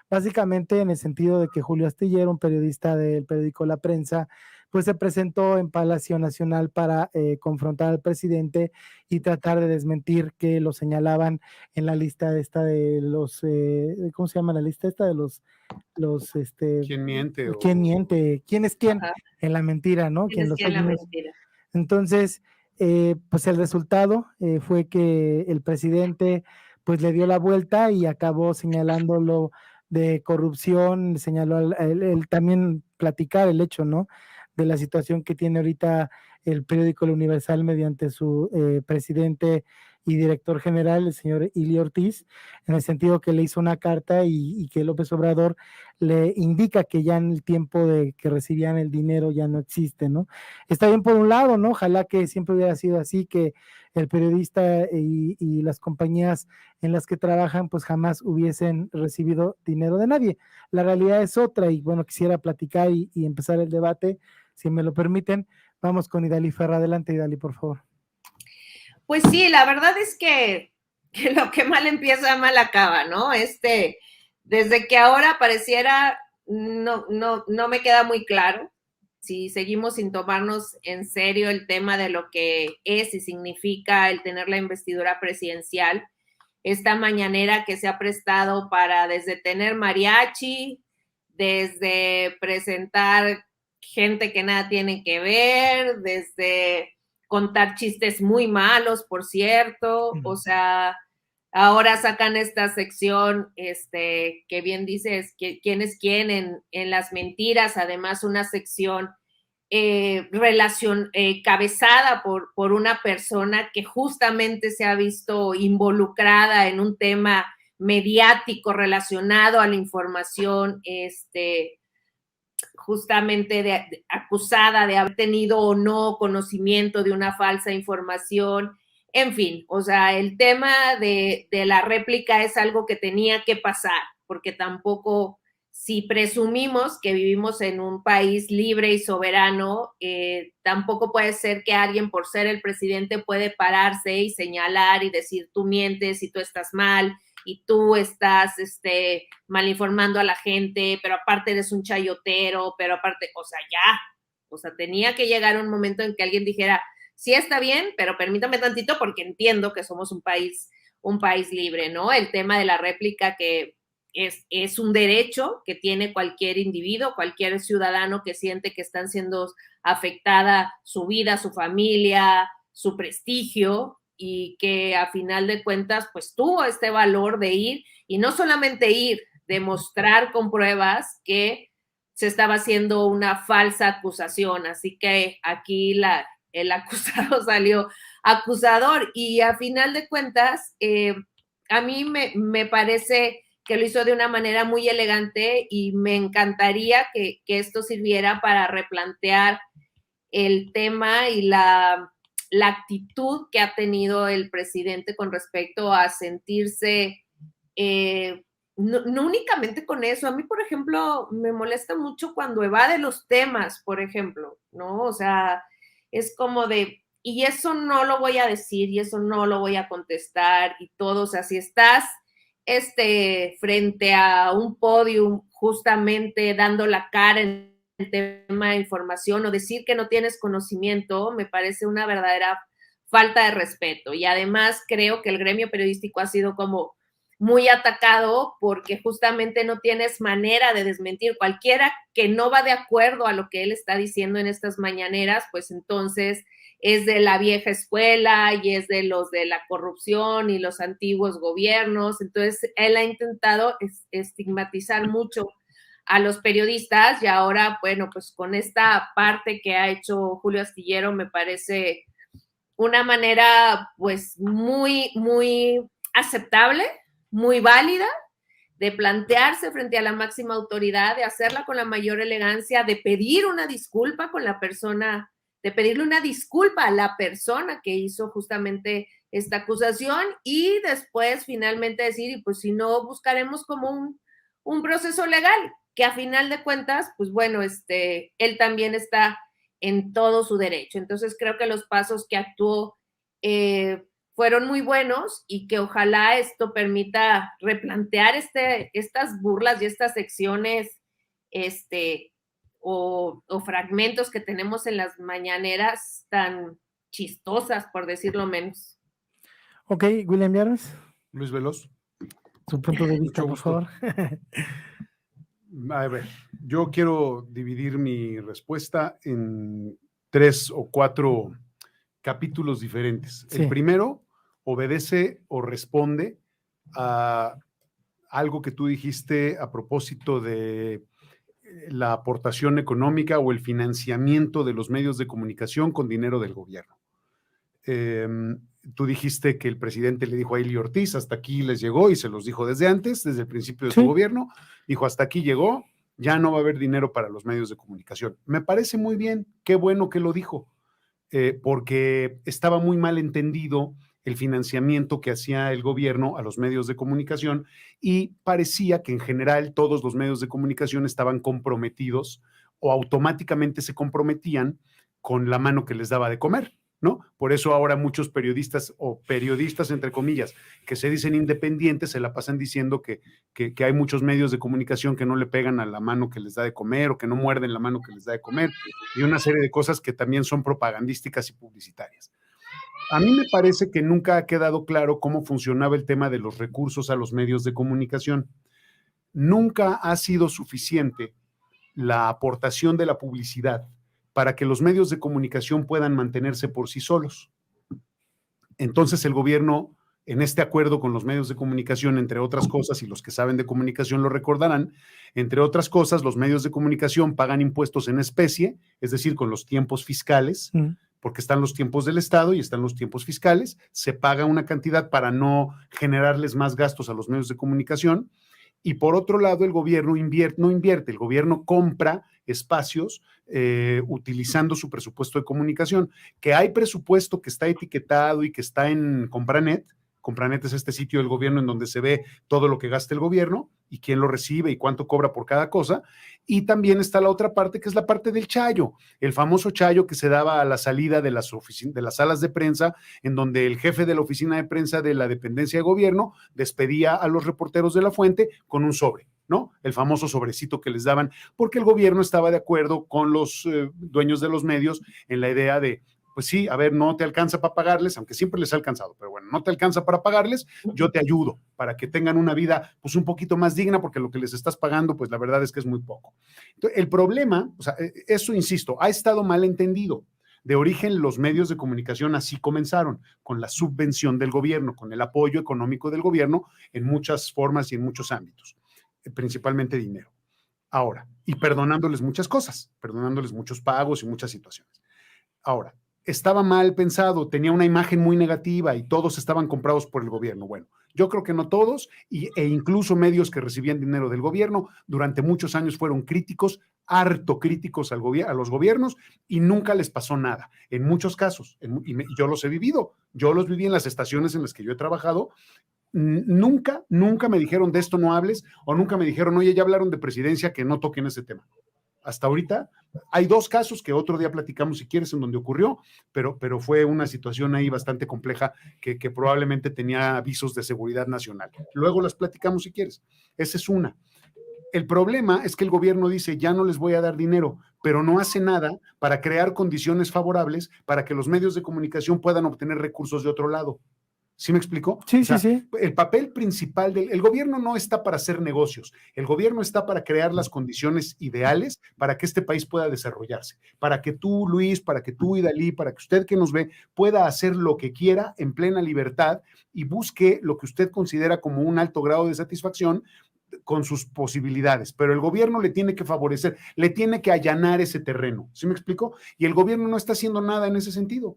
Básicamente en el sentido de que Julio Astillero, un periodista del periódico La Prensa, pues se presentó en Palacio Nacional para confrontar al presidente y tratar de desmentir que lo señalaban en la lista esta de los, ¿cómo se llama la lista esta de los ¿Quién miente? ¿quién miente? ¿Quién es quién? Ajá. En la mentira, ¿no? ¿Quién es quién la mentira? Entonces, pues el resultado fue que el presidente pues le dio la vuelta y acabó señalándolo de corrupción, señaló él también platicar el hecho, ¿no? De la situación que tiene ahorita el periódico El Universal mediante su presidente y director general, el señor Ili Ortiz, en el sentido que le hizo una carta y que López Obrador le indica que ya en el tiempo de que recibían el dinero ya no existe, ¿no? Está bien por un lado, ¿no? Ojalá que siempre hubiera sido así, que el periodista y las compañías en las que trabajan pues jamás hubiesen recibido dinero de nadie. La realidad es otra y bueno, quisiera platicar y empezar el debate, si me lo permiten. Vamos con Idalí Ferra. Adelante, Idalí, por favor. Pues sí, la verdad es que lo que mal empieza, mal acaba, ¿no? Desde que ahora pareciera, no me queda muy claro si seguimos sin tomarnos en serio el tema de lo que es y significa el tener la investidura presidencial, esta mañanera que se ha prestado para desde tener mariachi, desde presentar gente que nada tiene que ver, desde contar chistes muy malos, por cierto, o sea, ahora sacan esta sección, que bien dices, quién es quién en las mentiras, además una sección cabezada por una persona que justamente se ha visto involucrada en un tema mediático relacionado a la información, justamente acusada de haber tenido o no conocimiento de una falsa información. En fin, o sea, el tema de la réplica es algo que tenía que pasar, porque tampoco, si presumimos que vivimos en un país libre y soberano, tampoco puede ser que alguien, por ser el presidente, puede pararse y señalar y decir tú mientes y tú estás mal y tú estás mal informando a la gente, pero aparte eres un chayotero, pero aparte, o sea, ya, o sea, tenía que llegar un momento en que alguien dijera, sí está bien, pero permítame tantito porque entiendo que somos un país libre, ¿no? El tema de la réplica que es un derecho que tiene cualquier individuo, cualquier ciudadano que siente que están siendo afectada su vida, su familia, su prestigio, y que a final de cuentas pues tuvo este valor de ir, y no solamente ir, demostrar con pruebas que se estaba haciendo una falsa acusación, así que aquí el acusado salió acusador, y a final de cuentas a mí me parece que lo hizo de una manera muy elegante y me encantaría que esto sirviera para replantear el tema y la actitud que ha tenido el presidente con respecto a sentirse, no únicamente con eso. A mí, por ejemplo, me molesta mucho cuando evade los temas, por ejemplo, ¿no? O sea, es como de, y eso no lo voy a decir, y eso no lo voy a contestar, y todo. O sea, si estás frente a un podium justamente dando la cara en el tema de información, o decir que no tienes conocimiento, me parece una verdadera falta de respeto. Y además creo que el gremio periodístico ha sido como muy atacado porque justamente no tienes manera de desmentir. Cualquiera que no va de acuerdo a lo que él está diciendo en estas mañaneras, pues entonces es de la vieja escuela y es de los de la corrupción y los antiguos gobiernos. Entonces él ha intentado estigmatizar mucho a los periodistas, y ahora, bueno, pues con esta parte que ha hecho Julio Astillero me parece una manera pues muy, muy aceptable, muy válida, de plantearse frente a la máxima autoridad, de hacerla con la mayor elegancia, de pedir una disculpa con la persona pedirle una disculpa a la persona que hizo justamente esta acusación y después finalmente decir, y pues si no, buscaremos como un proceso legal, que a final de cuentas, pues bueno, él también está en todo su derecho. Entonces creo que los pasos que actuó fueron muy buenos y que ojalá esto permita replantear estas burlas y estas secciones o fragmentos que tenemos en las mañaneras tan chistosas, por decirlo menos. Ok, William Yarmes, Luis Veloz. su punto de vista, por favor. A ver, yo quiero dividir mi respuesta en 3 o 4 capítulos diferentes. Sí. El primero obedece o responde a algo que tú dijiste a propósito de la aportación económica o el financiamiento de los medios de comunicación con dinero del gobierno. Tú dijiste que el presidente le dijo a Ili Ortiz, hasta aquí les llegó, y se los dijo desde antes, desde el principio de su gobierno, dijo, hasta aquí llegó, ya no va a haber dinero para los medios de comunicación. Me parece muy bien, qué bueno que lo dijo, porque estaba muy mal entendido el financiamiento que hacía el gobierno a los medios de comunicación y parecía que en general todos los medios de comunicación estaban comprometidos o automáticamente se comprometían con la mano que les daba de comer, ¿no? Por eso ahora muchos periodistas o periodistas, entre comillas, que se dicen independientes, se la pasan diciendo que hay muchos medios de comunicación que no le pegan a la mano que les da de comer o que no muerden la mano que les da de comer y una serie de cosas que también son propagandísticas y publicitarias. A mí me parece que nunca ha quedado claro cómo funcionaba el tema de los recursos a los medios de comunicación. Nunca ha sido suficiente la aportación de la publicidad para que los medios de comunicación puedan mantenerse por sí solos. Entonces el gobierno, en este acuerdo con los medios de comunicación, entre otras cosas, y los que saben de comunicación lo recordarán, entre otras cosas, los medios de comunicación pagan impuestos en especie, es decir, con los tiempos fiscales, porque están los tiempos del Estado y están los tiempos fiscales, se paga una cantidad para no generarles más gastos a los medios de comunicación, y por otro lado el gobierno no invierte, el gobierno compra espacios utilizando su presupuesto de comunicación, que hay presupuesto que está etiquetado y que está en Compranet. Compranet es este sitio del gobierno en donde se ve todo lo que gasta el gobierno y quién lo recibe y cuánto cobra por cada cosa. Y también está la otra parte, que es la parte del chayo, el famoso chayo que se daba a la salida de las salas de prensa, en donde el jefe de la oficina de prensa de la dependencia de gobierno despedía a los reporteros de la fuente con un sobre, ¿no? El famoso sobrecito que les daban, porque el gobierno estaba de acuerdo con los dueños de los medios en la idea de, pues sí, a ver, no te alcanza para pagarles, aunque siempre les ha alcanzado, pero bueno, no te alcanza para pagarles, yo te ayudo para que tengan una vida pues un poquito más digna, porque lo que les estás pagando, pues la verdad es que es muy poco. Entonces, el problema, o sea, eso insisto, ha estado mal entendido. De origen, los medios de comunicación así comenzaron, con la subvención del gobierno, con el apoyo económico del gobierno en muchas formas y en muchos ámbitos, principalmente dinero. Ahora, y perdonándoles muchas cosas, perdonándoles muchos pagos y muchas situaciones. Ahora, estaba mal pensado, tenía una imagen muy negativa y todos estaban comprados por el gobierno. Bueno, yo creo que no todos, e incluso medios que recibían dinero del gobierno durante muchos años fueron críticos, harto críticos a los gobiernos, y nunca les pasó nada. En muchos casos, yo los he vivido, yo los viví en las estaciones en las que yo he trabajado. Nunca me dijeron de esto no hables, o nunca me dijeron, oye, ya hablaron de presidencia, que no toquen ese tema. Hasta ahorita hay 2 casos que otro día platicamos si quieres en donde ocurrió, pero fue una situación ahí bastante compleja que probablemente tenía avisos de seguridad nacional. Luego las platicamos si quieres. Esa es una. El problema es que el gobierno dice, ya no les voy a dar dinero, pero no hace nada para crear condiciones favorables para que los medios de comunicación puedan obtener recursos de otro lado. ¿Sí me explicó? Sí, sí. El papel principal el gobierno no está para hacer negocios, el gobierno está para crear las condiciones ideales para que este país pueda desarrollarse, para que tú, Luis, para que tú, Idalí, para que usted que nos ve pueda hacer lo que quiera en plena libertad y busque lo que usted considera como un alto grado de satisfacción con sus posibilidades, pero el gobierno le tiene que favorecer, le tiene que allanar ese terreno, ¿sí me explico? Y el gobierno no está haciendo nada en ese sentido.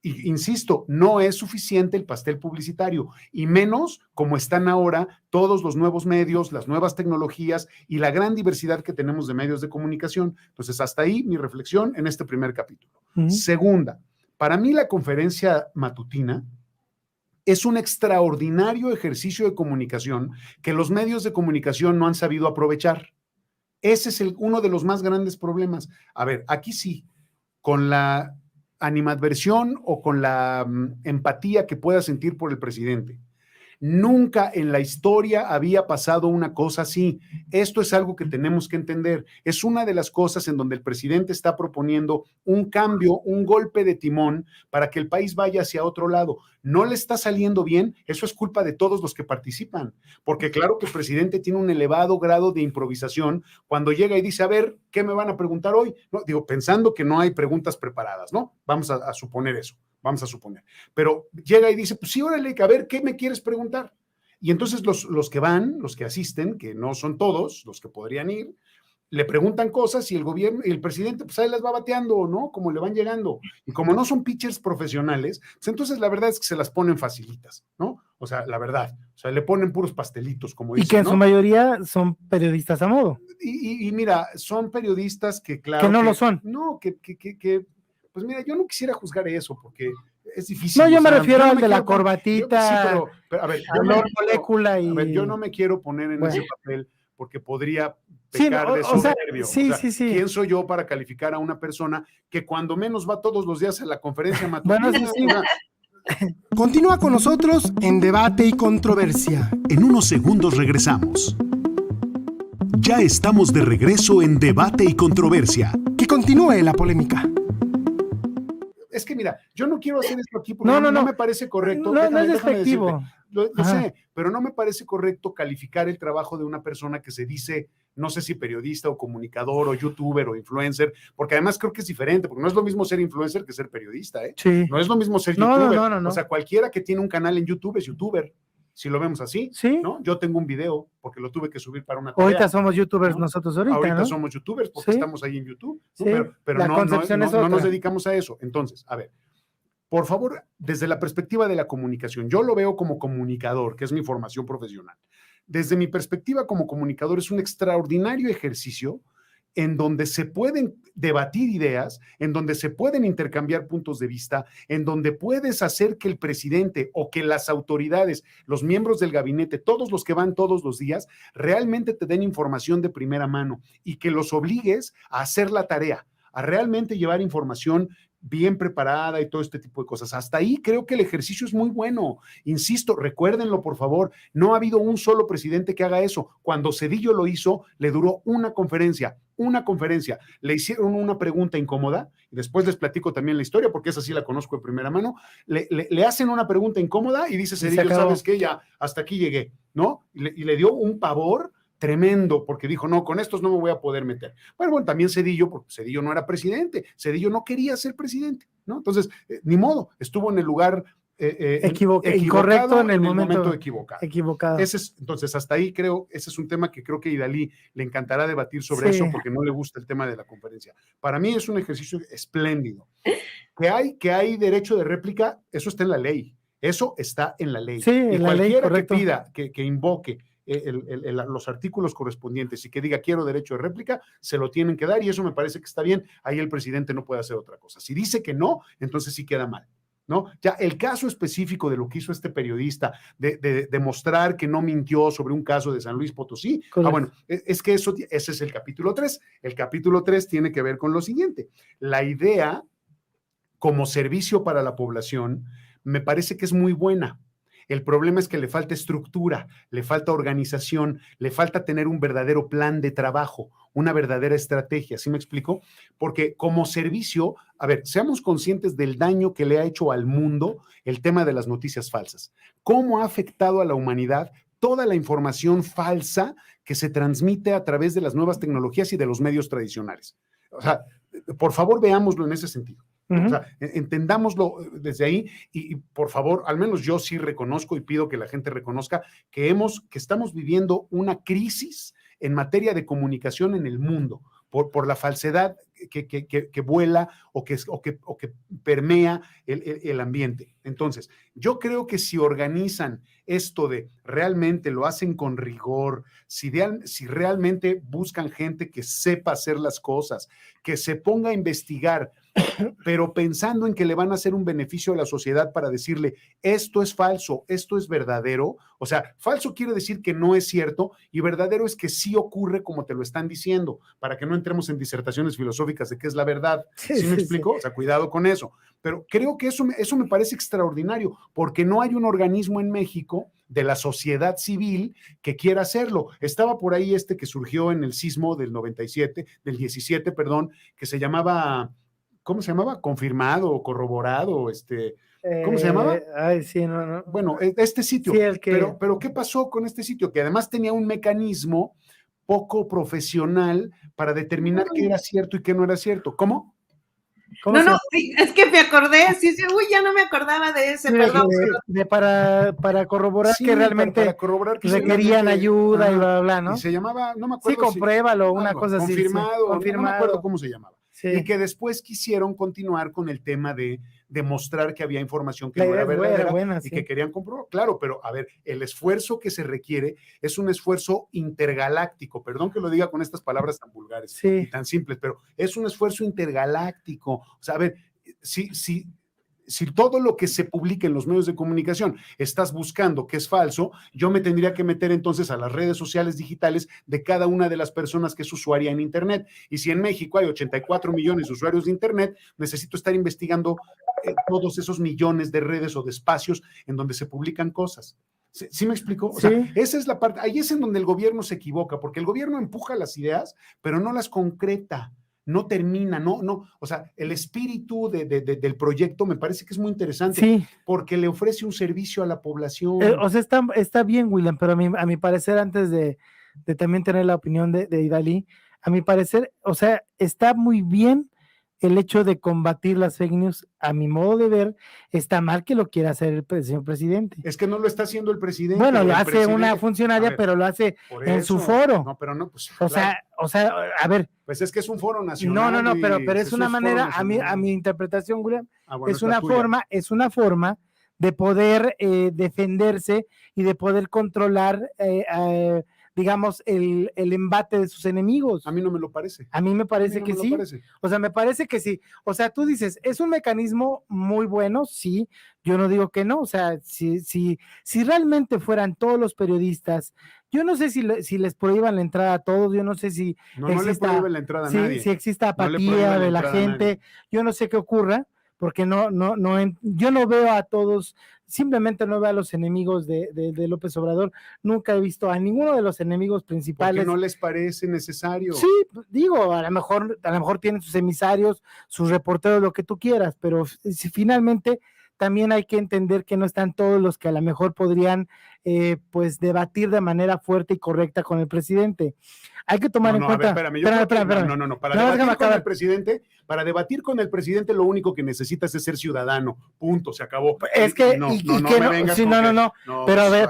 Y insisto, no es suficiente el pastel publicitario, y menos como están ahora todos los nuevos medios, las nuevas tecnologías y la gran diversidad que tenemos de medios de comunicación. Entonces, hasta ahí mi reflexión en este primer capítulo. Segunda, para mí la conferencia matutina es un extraordinario ejercicio de comunicación que los medios de comunicación no han sabido aprovechar. Ese es uno de los más grandes problemas. A ver, aquí sí, con la animadversión o con la empatía que pueda sentir por el presidente. Nunca en la historia había pasado una cosa así. Esto es algo que tenemos que entender. Es una de las cosas en donde el presidente está proponiendo un cambio, un golpe de timón para que el país vaya hacia otro lado. No le está saliendo bien, eso es culpa de todos los que participan, porque claro que el presidente tiene un elevado grado de improvisación cuando llega y dice, a ver, ¿qué me van a preguntar hoy? No, digo, pensando que no hay preguntas preparadas, ¿no? Vamos a suponer eso. Vamos a suponer, pero llega y dice, pues sí, órale, a ver, ¿qué me quieres preguntar? Y entonces los que van, los que asisten, que no son todos los que podrían ir, le preguntan cosas y el gobierno y el presidente, pues ahí las va bateando, ¿no? Como le van llegando. Y como no son pitchers profesionales, pues entonces la verdad es que se las ponen facilitas, ¿no? O sea, la verdad, o sea, le ponen puros pastelitos, como dicen, y que en ¿no? su mayoría son periodistas a modo. Y mira, son periodistas que, claro. Que no lo son. No, pues mira, yo no quisiera juzgar eso porque es difícil. No, yo me refiero al de la corbatita, sí, pero a ver, molécula y... A ver, yo no me quiero poner en ese papel porque podría Sí, pecar no, de o sea, soberbio. sí, O sea, sí. ¿quién soy yo para calificar a una persona que cuando menos va todos los días a la conferencia matutina? Bueno, sí. Continúa con nosotros en Debate y Controversia. En unos segundos regresamos. Ya estamos de regreso en Debate y Controversia. Que continúe la polémica. Es que mira, yo no quiero hacer esto aquí porque no me parece correcto. No es despectivo. Lo sé, pero no me parece correcto calificar el trabajo de una persona que se dice, no sé si periodista o comunicador o youtuber o influencer, porque además creo que es diferente, porque no es lo mismo ser influencer que ser periodista, ¿eh? Sí. No es lo mismo ser youtuber. No. O sea, cualquiera que tiene un canal en YouTube es youtuber. Si lo vemos así, ¿Sí? ¿no? Yo tengo un video porque lo tuve que subir para una tarea. Ahorita somos youtubers, ¿no? Nosotros ahorita, ¿no? Somos youtubers porque estamos ahí en YouTube, ¿no? Sí. Pero no nos dedicamos a eso. Entonces, a ver, por favor, desde la perspectiva de la comunicación, yo lo veo como comunicador, que es mi formación profesional. Desde mi perspectiva como comunicador es un extraordinario ejercicio en donde se pueden debatir ideas, en donde se pueden intercambiar puntos de vista, en donde puedes hacer que el presidente o que las autoridades, los miembros del gabinete, todos los que van todos los días, realmente te den información de primera mano y que los obligues a hacer la tarea, a realmente llevar información bien preparada y todo este tipo de cosas. Hasta ahí creo que el ejercicio es muy bueno. Insisto, recuérdenlo, por favor, no ha habido un solo presidente que haga eso. Cuando Zedillo lo hizo, le duró una conferencia. Le hicieron una pregunta incómoda, y después les platico también la historia, porque esa sí la conozco de primera mano. Le hacen una pregunta incómoda y dice Zedillo, ¿sabes qué? Ya, hasta aquí llegué, ¿no? Y le dio un pavor tremendo, porque dijo, no, con estos no me voy a poder meter. Bueno, también Zedillo, porque Zedillo no era presidente, Zedillo no quería ser presidente, ¿no? Entonces, ni modo, estuvo en el lugar incorrecto en el momento equivocado. Entonces, hasta ahí creo, ese es un tema que creo que a Idalí le encantará debatir sobre eso, porque no le gusta el tema de la conferencia. Para mí es un ejercicio espléndido. Que hay derecho de réplica, eso está en la ley. Eso está en la ley. Sí, en la ley, correcto. Que pida, que invoque los artículos correspondientes y que diga quiero derecho de réplica, se lo tienen que dar y eso me parece que está bien. Ahí el presidente no puede hacer otra cosa. Si dice que no, entonces sí queda mal, ¿no? Ya el caso específico de lo que hizo este periodista, de demostrar que no mintió sobre un caso de San Luis Potosí, bueno, es que ese es el capítulo 3. El capítulo 3 tiene que ver con lo siguiente. La idea como servicio para la población me parece que es muy buena. El problema es que le falta estructura, le falta organización, le falta tener un verdadero plan de trabajo, una verdadera estrategia, ¿sí me explico? Porque como servicio, a ver, seamos conscientes del daño que le ha hecho al mundo el tema de las noticias falsas. ¿Cómo ha afectado a la humanidad toda la información falsa que se transmite a través de las nuevas tecnologías y de los medios tradicionales? O sea, por favor, veámoslo en ese sentido. O sea, entendámoslo desde ahí y por favor, al menos yo sí reconozco y pido que la gente reconozca que estamos viviendo una crisis en materia de comunicación en el mundo, por la falsedad que vuela o que permea el ambiente. Entonces, yo creo que si organizan esto de realmente lo hacen con rigor, si realmente buscan gente que sepa hacer las cosas, que se ponga a investigar, pero pensando en que le van a hacer un beneficio a la sociedad para decirle, esto es falso, esto es verdadero. O sea, falso quiere decir que no es cierto y verdadero es que sí ocurre como te lo están diciendo, para que no entremos en disertaciones filosóficas de qué es la verdad. ¿Sí me explico? O sea, cuidado con eso. Pero creo que eso me parece extraordinario, porque no hay un organismo en México de la sociedad civil que quiera hacerlo. Estaba por ahí que surgió en el sismo del 17, que se llamaba, ¿cómo se llamaba? Confirmado o corroborado, ¿cómo se llamaba? Ay, sí, no. Bueno, este sitio. Sí, pero ¿qué pasó con este sitio? Que además tenía un mecanismo poco profesional para determinar qué era cierto y qué no era cierto. ¿Cómo? Sí, es que me acordé, sí, ya no me acordaba de ese, perdón. Para corroborar que realmente para corroborar que requerían ayuda y bla, bla, ¿no? Y se llamaba, no me acuerdo. Sí, compruébalo, una cosa así. Confirmado, sí, no me acuerdo cómo se llamaba. Sí. Y que después quisieron continuar con el tema de demostrar que había información que no era verdadera y que querían comprobar. Claro, pero a ver, el esfuerzo que se requiere es un esfuerzo intergaláctico. Perdón que lo diga con estas palabras tan vulgares y tan simples, pero es un esfuerzo intergaláctico. O sea, a ver, si todo lo que se publica en los medios de comunicación estás buscando que es falso, yo me tendría que meter entonces a las redes sociales digitales de cada una de las personas que es usuaria en Internet. Y si en México hay 84 millones de usuarios de Internet, necesito estar investigando todos esos millones de redes o de espacios en donde se publican cosas. ¿Sí me explico? O sea, esa es la parte, ahí es en donde el gobierno se equivoca, porque el gobierno empuja las ideas, pero no las concreta. No termina, o sea, el espíritu del proyecto me parece que es muy interesante, porque le ofrece un servicio a la población. O sea, está bien, William, pero a mi parecer, antes de también tener la opinión de Idalí, a mi parecer, o sea, está muy bien el hecho de combatir las fake news. A mi modo de ver, está mal que lo quiera hacer el señor presidente. Es que no lo está haciendo el presidente. Bueno, lo hace una funcionaria, pero lo hace en su foro. No, pero no, pues. O sea, a ver. Pues es que es un foro nacional. No, pero es una manera, a mi interpretación, William, es una forma de poder defenderse y de poder controlar digamos, el embate de sus enemigos. A mí no me lo parece. A mí me parece que sí. O sea, me parece que sí. O sea, tú dices, es un mecanismo muy bueno, sí. Yo no digo que no. O sea, si realmente fueran todos los periodistas, yo no sé si les prohíban la entrada a todos, yo no sé si no le prohíben la entrada a nadie. Si exista apatía de la gente, yo no sé qué ocurra, porque yo no veo a todos, simplemente no veo a los enemigos de López Obrador, nunca he visto a ninguno de los enemigos principales. ¿Por qué no les parece necesario? Sí, digo, a lo mejor tienen sus emisarios, sus reporteros, lo que tú quieras, pero si finalmente también hay que entender que no están todos los que a lo mejor podrían pues debatir de manera fuerte y correcta con el presidente. Hay que tomar en cuenta. Para debatir con el presidente lo único que necesitas es ser ciudadano. Punto, se acabó. Es que pero a ver.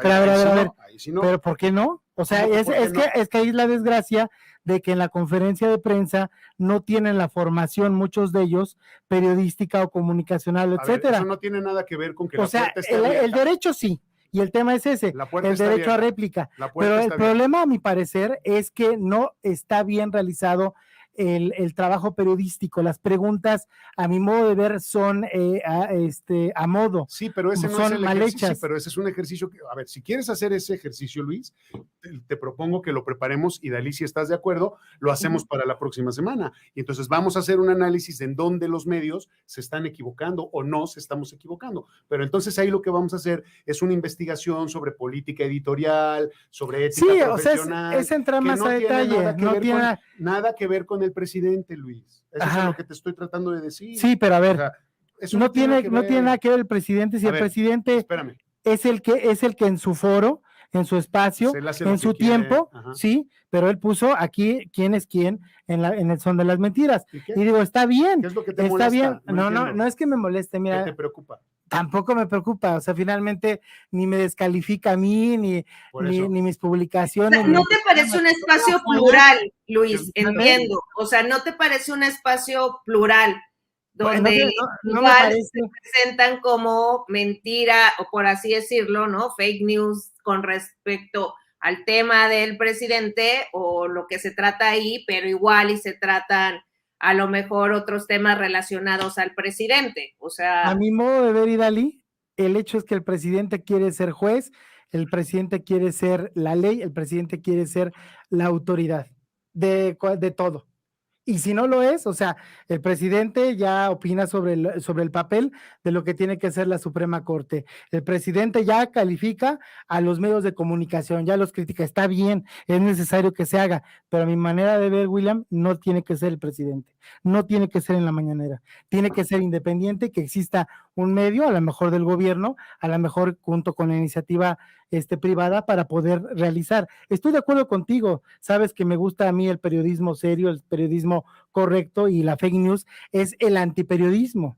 Pero ¿por qué no? O sea, es que ahí es la desgracia de que en la conferencia de prensa no tienen la formación, muchos de ellos, periodística o comunicacional, etcétera. Eso no tiene nada que ver con que la puerta esté abierta. El derecho sí, y el tema es ese, el derecho a réplica. Pero el problema, a mi parecer, es que no está bien realizado el trabajo periodístico. Las preguntas, a mi modo de ver, son a modo. Sí, pero ese no es el mal ejercicio, hechas. pero ese es un ejercicio que, a ver, si quieres hacer ese ejercicio, Luis, te propongo que lo preparemos y Dalí, si estás de acuerdo, lo hacemos para la próxima semana. Y entonces vamos a hacer un análisis en dónde los medios se están equivocando o no se estamos equivocando. Pero entonces ahí lo que vamos a hacer es una investigación sobre política editorial, sobre ética profesional. O sea, es entrar más a detalle. No tiene nada que ver con el presidente, Luis. Eso es lo que te estoy tratando de decir. Sí, pero a ver, o sea, no tiene nada que ver el presidente, si el presidente es el que en su foro, en su espacio, en su tiempo, sí, pero él puso aquí quién es quién en el son de las mentiras. Y digo, está bien, ¿Qué es lo que te está molesta? bien. No es que me moleste, mira. ¿Qué te preocupa? tampoco me preocupa, o sea, finalmente ni me descalifica a mí, ni mis publicaciones. ¿No te parece un espacio plural, Luis? Entiendo. O sea, ¿no te parece un espacio plural donde no me parece. Se presentan como mentira, o por así decirlo, ¿no? Fake news con respecto al tema del presidente o lo que se trata ahí, pero igual y se tratan a lo mejor otros temas relacionados al presidente? O sea, a mi modo de ver, Idalí, el hecho es que el presidente quiere ser juez, el presidente quiere ser la ley, el presidente quiere ser la autoridad de todo. Y si no lo es, o sea, el presidente ya opina sobre el papel de lo que tiene que ser la Suprema Corte. El presidente ya califica a los medios de comunicación, ya los critica. Está bien, es necesario que se haga, pero a mi manera de ver, William, no tiene que ser el presidente, no tiene que ser en la mañanera, tiene que ser independiente, que exista un medio, a lo mejor del gobierno, a lo mejor junto con la iniciativa privada para poder realizar. Estoy de acuerdo contigo, sabes que me gusta a mí el periodismo serio, el periodismo correcto, y la fake news es el antiperiodismo.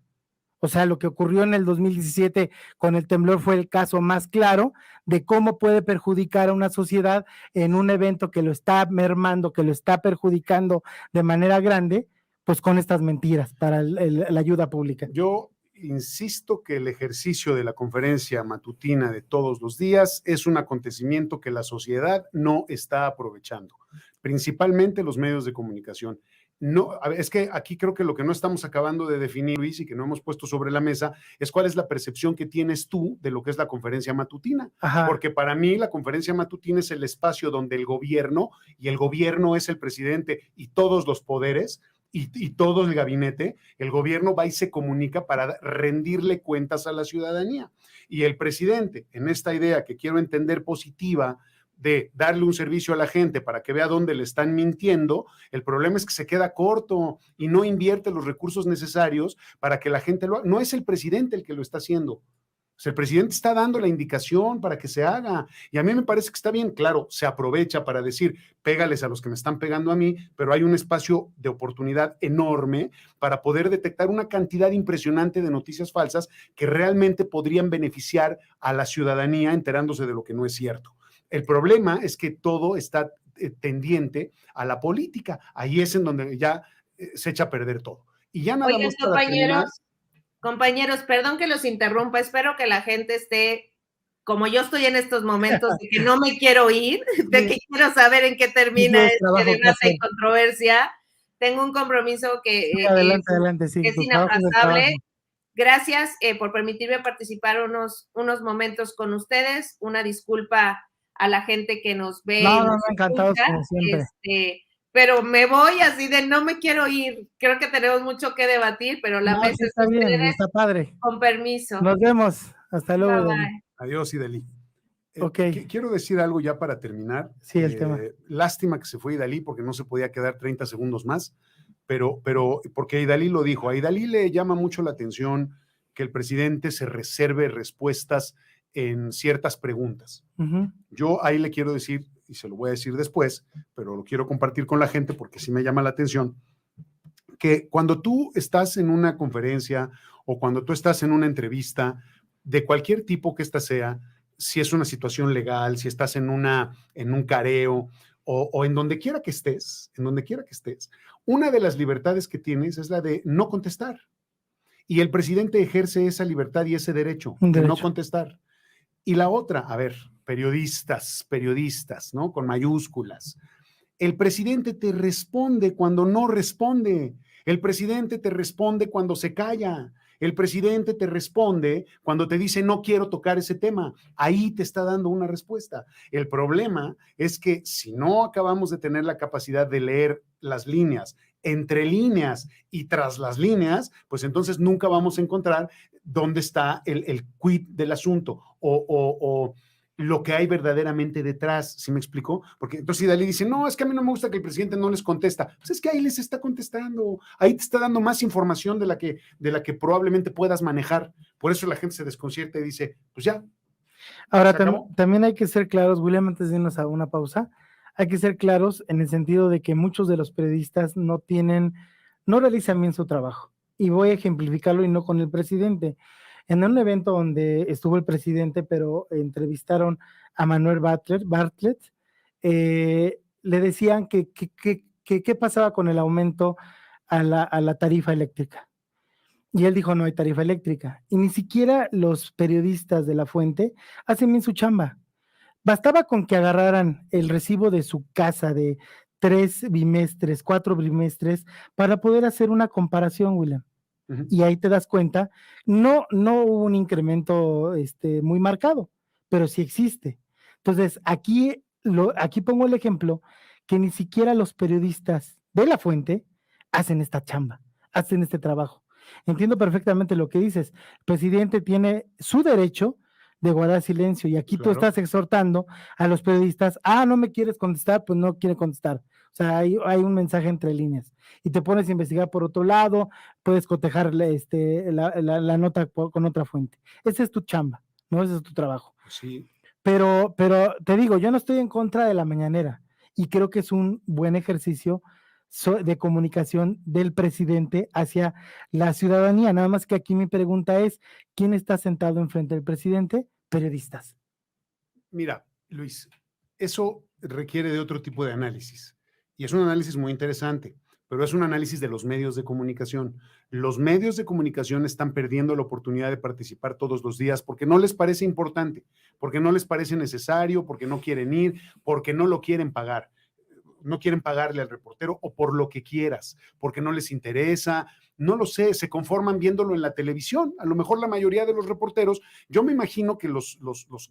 O sea, lo que ocurrió en el 2017 con el temblor fue el caso más claro de cómo puede perjudicar a una sociedad en un evento que lo está mermando, que lo está perjudicando de manera grande, pues con estas mentiras para la ayuda pública. Yo insisto que el ejercicio de la conferencia matutina de todos los días es un acontecimiento que la sociedad no está aprovechando, principalmente los medios de comunicación. No, es que aquí creo que lo que no estamos acabando de definir, Luis, y que no hemos puesto sobre la mesa, es cuál es la percepción que tienes tú de lo que es la conferencia matutina. Ajá. Porque para mí la conferencia matutina es el espacio donde el gobierno, y el gobierno es el presidente y todos los poderes, y todo el gabinete, el gobierno va y se comunica para rendirle cuentas a la ciudadanía. Y el presidente, en esta idea que quiero entender positiva, de darle un servicio a la gente para que vea dónde le están mintiendo, el problema es que se queda corto y no invierte los recursos necesarios para que la gente lo haga. No es el presidente el que lo está haciendo. O sea, el presidente está dando la indicación para que se haga. Y a mí me parece que está bien, claro, se aprovecha para decir, pégales a los que me están pegando a mí, pero hay un espacio de oportunidad enorme para poder detectar una cantidad impresionante de noticias falsas que realmente podrían beneficiar a la ciudadanía enterándose de lo que no es cierto. El problema es que todo está tendiente a la política. Ahí es en donde ya se echa a perder todo. Y ya nada más para terminar. Compañeros, perdón que los interrumpa, espero que la gente esté como yo estoy en estos momentos, de que no me quiero ir, de que quiero saber en qué termina debate y controversia. Tengo un compromiso que es inaplazable. Gracias por permitirme participar unos momentos con ustedes. Una disculpa a la gente que nos ve. No, encantados como siempre. Pero me voy así de no me quiero ir. Creo que tenemos mucho que debatir, pero la mesa está bien, está padre. Con permiso. Nos vemos. Hasta luego. Bye, bye. Adiós, Idalí. Okay. Quiero decir algo ya para terminar. Sí, el tema. Lástima que se fue Idalí porque no se podía quedar 30 segundos más, pero porque Idalí lo dijo. A Idalí le llama mucho la atención que el presidente se reserve respuestas en ciertas preguntas. Yo ahí le quiero decir, y se lo voy a decir después, pero lo quiero compartir con la gente porque sí me llama la atención, que cuando tú estás en una conferencia o cuando tú estás en una entrevista de cualquier tipo que ésta sea, si es una situación legal, si estás en un careo o en donde quiera que estés, una de las libertades que tienes es la de no contestar. Y el presidente ejerce esa libertad y ese derecho de no contestar. Y la otra, a ver, periodistas, ¿no? Con mayúsculas. El presidente te responde cuando no responde. El presidente te responde cuando se calla. El presidente te responde cuando te dice no quiero tocar ese tema. Ahí te está dando una respuesta. El problema es que si no acabamos de tener la capacidad de leer las líneas, entre líneas y tras las líneas, pues entonces nunca vamos a encontrar dónde está el quid del asunto o lo que hay verdaderamente detrás, ¿sí me explicó? Porque entonces Idalí dice, no, es que a mí no me gusta que el presidente no les contesta. Pues es que ahí les está contestando, ahí te está dando más información de la que probablemente puedas manejar. Por eso la gente se desconcierta y dice, pues ya. Ahora, también hay que ser claros, William, antes de irnos a una pausa, hay que ser claros en el sentido de que muchos de los periodistas no realizan bien su trabajo. Y voy a ejemplificarlo y no con el presidente. en un evento donde estuvo el presidente, pero entrevistaron a Manuel Bartlett, le decían que qué pasaba con el aumento a la tarifa eléctrica. Y él dijo, no hay tarifa eléctrica. Y ni siquiera los periodistas de La Fuente hacen bien su chamba. Bastaba con que agarraran el recibo de su casa de 3 bimestres, 4 bimestres, para poder hacer una comparación, William. Ujú. Y ahí te das cuenta, no hubo un incremento muy marcado, pero sí existe. Entonces, aquí pongo el ejemplo que ni siquiera los periodistas de La Fuente hacen esta chamba, hacen este trabajo. Entiendo perfectamente lo que dices. El presidente tiene su derecho de guardar silencio y aquí tú Claro. estás exhortando a los periodistas, no me quieres contestar, pues no quiere contestar. O sea, hay un mensaje entre líneas y te pones a investigar por otro lado, puedes cotejar la nota con otra fuente. Esa es tu chamba, ¿no? Ese es tu trabajo. Sí. Pero te digo, yo no estoy en contra de la mañanera y creo que es un buen ejercicio de comunicación del presidente hacia la ciudadanía. Nada más que aquí mi pregunta es, ¿quién está sentado enfrente del presidente? Periodistas. Mira, Luis, eso requiere de otro tipo de análisis y es un análisis muy interesante, pero es un análisis de los medios de comunicación. Los medios de comunicación están perdiendo la oportunidad de participar todos los días porque no les parece importante, porque no les parece necesario, porque no quieren ir, porque no lo quieren pagar. No quieren pagarle al reportero o por lo que quieras, porque no les interesa, no lo sé, se conforman viéndolo en la televisión. A lo mejor la mayoría de los reporteros, yo me imagino que los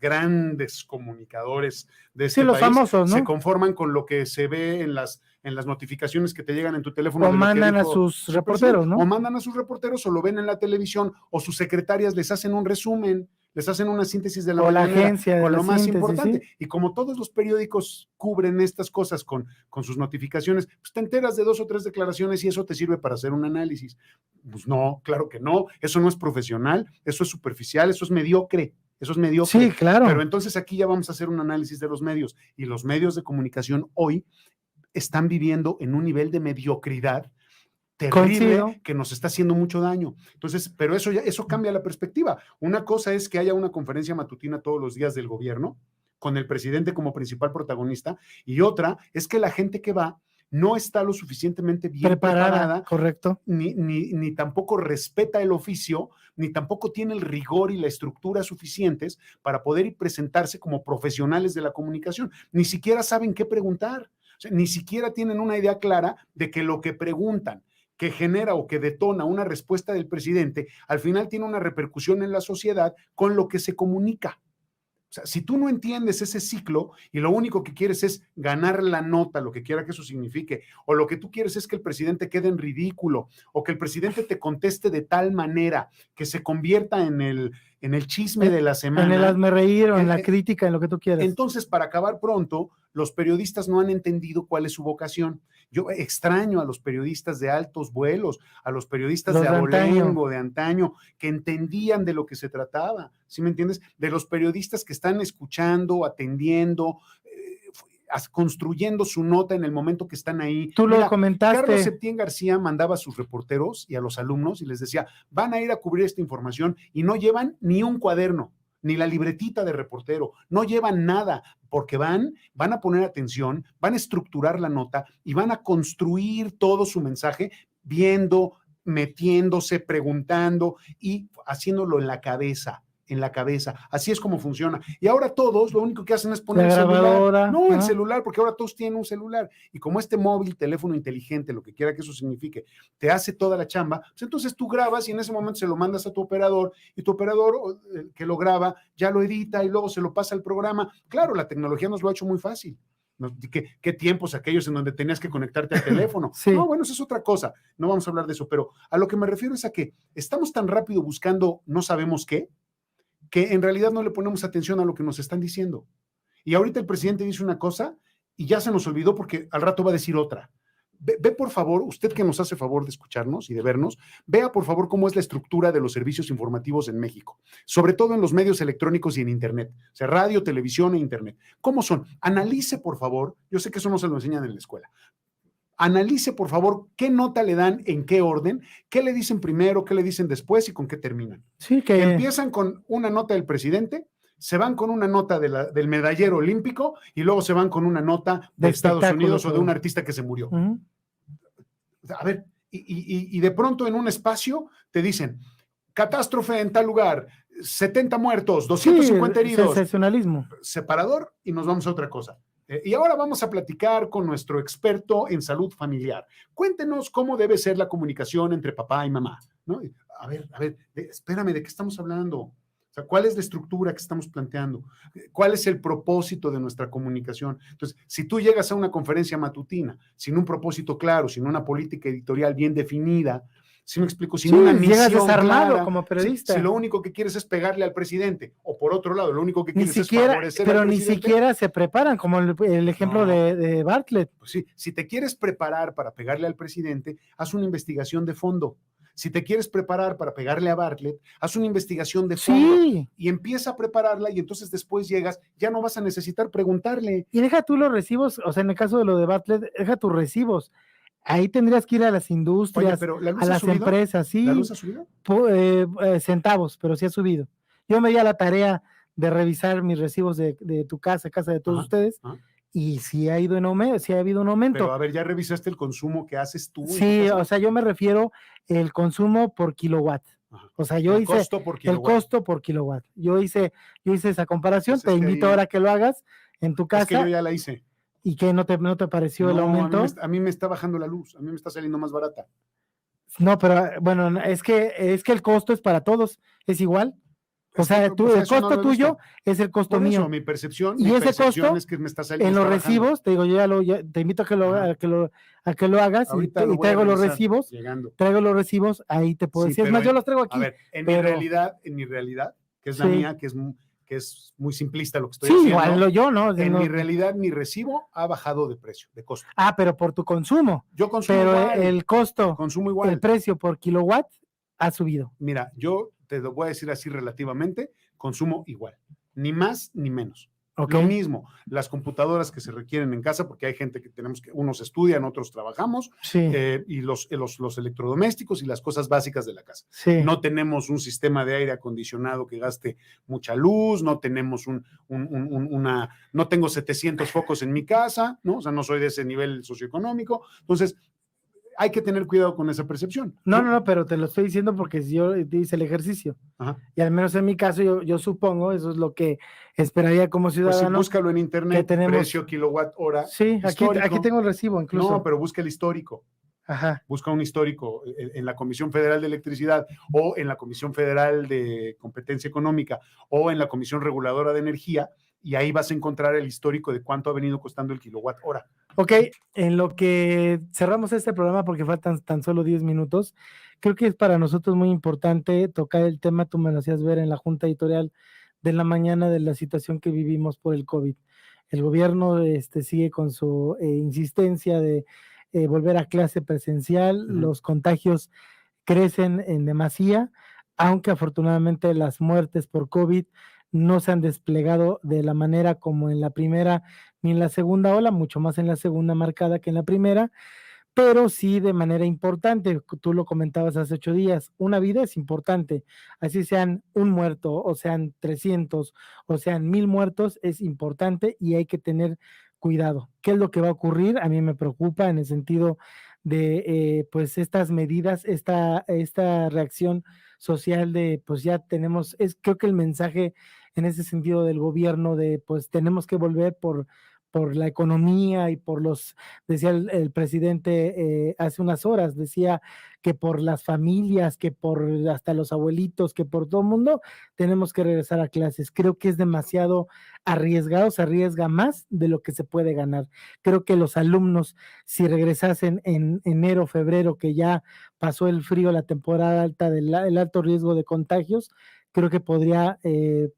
grandes comunicadores de este los país famosos, ¿no? se conforman con lo que se ve en las notificaciones que te llegan en tu teléfono. O mandan a sus reporteros, ¿no? O mandan a sus reporteros o lo ven en la televisión o sus secretarias les hacen un resumen, les hacen una síntesis de la o la mañanera, agencia de con la lo más síntesis, importante. ¿sí? Y como todos los periódicos cubren estas cosas con sus notificaciones, pues te enteras de 2 o 3 declaraciones y eso te sirve para hacer un análisis. Pues no, claro que no, eso no es profesional, eso es superficial, eso es mediocre. Eso es mediocre. Sí, claro. Pero entonces aquí ya vamos a hacer un análisis de los medios y los medios de comunicación hoy están viviendo en un nivel de mediocridad terrible. Coincido. Que nos está haciendo mucho daño. Entonces, pero eso cambia la perspectiva. Una cosa es que haya una conferencia matutina todos los días del gobierno, con el presidente como principal protagonista, y otra es que la gente que va no está lo suficientemente bien preparada, correcto, ni tampoco respeta el oficio, ni tampoco tiene el rigor y la estructura suficientes para poder presentarse como profesionales de la comunicación. Ni siquiera saben qué preguntar, o sea, ni siquiera tienen una idea clara de que lo que preguntan, que genera o que detona una respuesta del presidente, al final tiene una repercusión en la sociedad con lo que se comunica. O sea, si tú no entiendes ese ciclo y lo único que quieres es ganar la nota, lo que quiera que eso signifique, o lo que tú quieres es que el presidente quede en ridículo, o que el presidente te conteste de tal manera que se convierta en el chisme de la semana. En el hazme reír o en la crítica, en lo que tú quieras. Entonces, para acabar pronto, los periodistas no han entendido cuál es su vocación. Yo extraño a los periodistas de altos vuelos, a los periodistas de abolengo, de antaño, que entendían de lo que se trataba, ¿sí me entiendes? De los periodistas que están escuchando, atendiendo, construyendo su nota en el momento que están ahí. Tú lo comentaste. Carlos Septién García mandaba a sus reporteros y a los alumnos y les decía, van a ir a cubrir esta información y no llevan ni un cuaderno, ni la libretita de reportero, no llevan nada, porque van a poner atención, van a estructurar la nota y van a construir todo su mensaje viendo, metiéndose, preguntando y haciéndolo en la cabeza. Así es como funciona. Y ahora todos lo único que hacen es poner el celular. No, el celular, porque ahora todos tienen un celular. Y como este móvil, teléfono inteligente, lo que quiera que eso signifique, te hace toda la chamba, pues entonces tú grabas y en ese momento se lo mandas a tu operador y tu operador que lo graba ya lo edita y luego se lo pasa al programa. Claro, la tecnología nos lo ha hecho muy fácil. ¿Qué tiempos aquellos en donde tenías que conectarte al teléfono? Sí. No, bueno, eso es otra cosa. No vamos a hablar de eso, pero a lo que me refiero es a que estamos tan rápido buscando no sabemos qué, que en realidad no le ponemos atención a lo que nos están diciendo. Y ahorita el presidente dice una cosa y ya se nos olvidó porque al rato va a decir otra. Ve por favor, usted que nos hace favor de escucharnos y de vernos, vea por favor cómo es la estructura de los servicios informativos en México, sobre todo en los medios electrónicos y en internet, o sea, radio, televisión e internet. ¿Cómo son? Analice por favor, yo sé que eso no se lo enseñan en la escuela. Analice, por favor, qué nota le dan, en qué orden, qué le dicen primero, qué le dicen después y con qué terminan. Sí, que Empiezan con una nota del presidente, se van con una nota del medallero olímpico y luego se van con una nota de Estados Unidos o de un artista que se murió. A ver, y de pronto en un espacio te dicen, catástrofe en tal lugar, 70 muertos, 250 heridos. Sensacionalismo. Separador y nos vamos a otra cosa. Y ahora vamos a platicar con nuestro experto en salud familiar. Cuéntenos cómo debe ser la comunicación entre papá y mamá, ¿no? A ver, espérame, ¿de qué estamos hablando? O sea, ¿cuál es la estructura que estamos planteando? ¿Cuál es el propósito de nuestra comunicación? Entonces, si tú llegas a una conferencia matutina sin un propósito claro, sin una política editorial bien definida, ¿sí me explico? Sin una misión llegas desarmado clara, como periodista. Si lo único que quieres es pegarle al presidente, o por otro lado, lo único que quieres es favorecer pero al ni presidente. siquiera se preparan, como el ejemplo de Bartlett. Pues sí, si te quieres preparar para pegarle al presidente, haz una investigación de fondo. Si te quieres preparar para pegarle a Bartlett, haz una investigación de fondo y empieza a prepararla y entonces después llegas, ya no vas a necesitar preguntarle. Y deja tú los recibos, o sea, en el caso de lo de Bartlett, deja tus recibos. Ahí tendrías que ir a las industrias, pero ¿la luz a ha las subido? empresas, sí. ¿La luz ha subido? Centavos, pero sí ha subido. Yo me di a la tarea de revisar mis recibos de tu casa de todos ustedes, y sí ha ido en aumento, sí ha habido un aumento. Pero a ver, ¿ya revisaste el consumo que haces tú? Sí, o sea, yo me refiero el consumo por kilowatt. O sea, yo hice costo por kilowatt. El costo por kilowatt. Yo hice esa comparación, Pues te invito ahora a que lo hagas en tu casa. Es que yo ya la hice. ¿Y qué no te pareció el aumento? A mí me está bajando la luz, a mí me está saliendo más barata. No, pero bueno, es que el costo es para todos, es igual. O sea, el costo tuyo es el costo mío. Mi percepción, y ese costo es que me está saliendo. En los recibos, te digo, yo te invito a que lo hagas y traigo los recibos. Traigo los recibos, ahí te puedo decir. Es más, yo los traigo aquí. A ver, en mi realidad, que es la mía, que es muy simplista lo que estoy diciendo. Sí, igual yo, ¿no? En mi realidad, mi recibo ha bajado de precio, de costo. Ah, pero por tu consumo. Yo consumo pero igual. El costo, consumo igual. El precio por kilowatt ha subido. Mira, yo te lo voy a decir así relativamente, consumo igual, ni más ni menos. Lo mismo, las computadoras que se requieren en casa, porque hay gente que unos estudian, otros trabajamos, y los electrodomésticos y las cosas básicas de la casa. Sí. No tenemos un sistema de aire acondicionado que gaste mucha luz, no tenemos no tengo 700 focos en mi casa, ¿no? O sea, no soy de ese nivel socioeconómico. Entonces, hay que tener cuidado con esa percepción. No, pero te lo estoy diciendo porque yo hice el ejercicio. Y al menos en mi caso, yo supongo, eso es lo que esperaría como ciudadano. Pues búscalo en internet, precio kilowatt hora. Sí, aquí tengo el recibo incluso. No, pero busca el histórico. Busca un histórico en la Comisión Federal de Electricidad o en la Comisión Federal de Competencia Económica o en la Comisión Reguladora de Energía, y ahí vas a encontrar el histórico de cuánto ha venido costando el kilowatt hora. Ok, en lo que cerramos este programa, porque faltan tan solo 10 minutos, creo que es para nosotros muy importante tocar el tema, tú me lo hacías ver en la Junta Editorial de la mañana, de la situación que vivimos por el COVID. El gobierno sigue con su insistencia de volver a clase presencial, los contagios crecen en demasía, aunque afortunadamente las muertes por COVID no se han desplegado de la manera como en la primera ni en la segunda ola, mucho más en la segunda marcada que en la primera, pero sí de manera importante. Tú lo comentabas hace 8 días, una vida es importante, así sean un muerto, o sean 300, o sean 1000 muertos, es importante y hay que tener cuidado. ¿Qué es lo que va a ocurrir? A mí me preocupa en el sentido de pues estas medidas, esta reacción social de pues ya tenemos, creo que el mensaje en ese sentido del gobierno de pues tenemos que volver por la economía y por decía el presidente hace unas horas, decía que por las familias, que por hasta los abuelitos, que por todo el mundo, tenemos que regresar a clases. Creo que es demasiado arriesgado, se arriesga más de lo que se puede ganar. Creo que los alumnos, si regresasen en enero, febrero, que ya pasó el frío, la temporada alta, el alto riesgo de contagios, creo que podría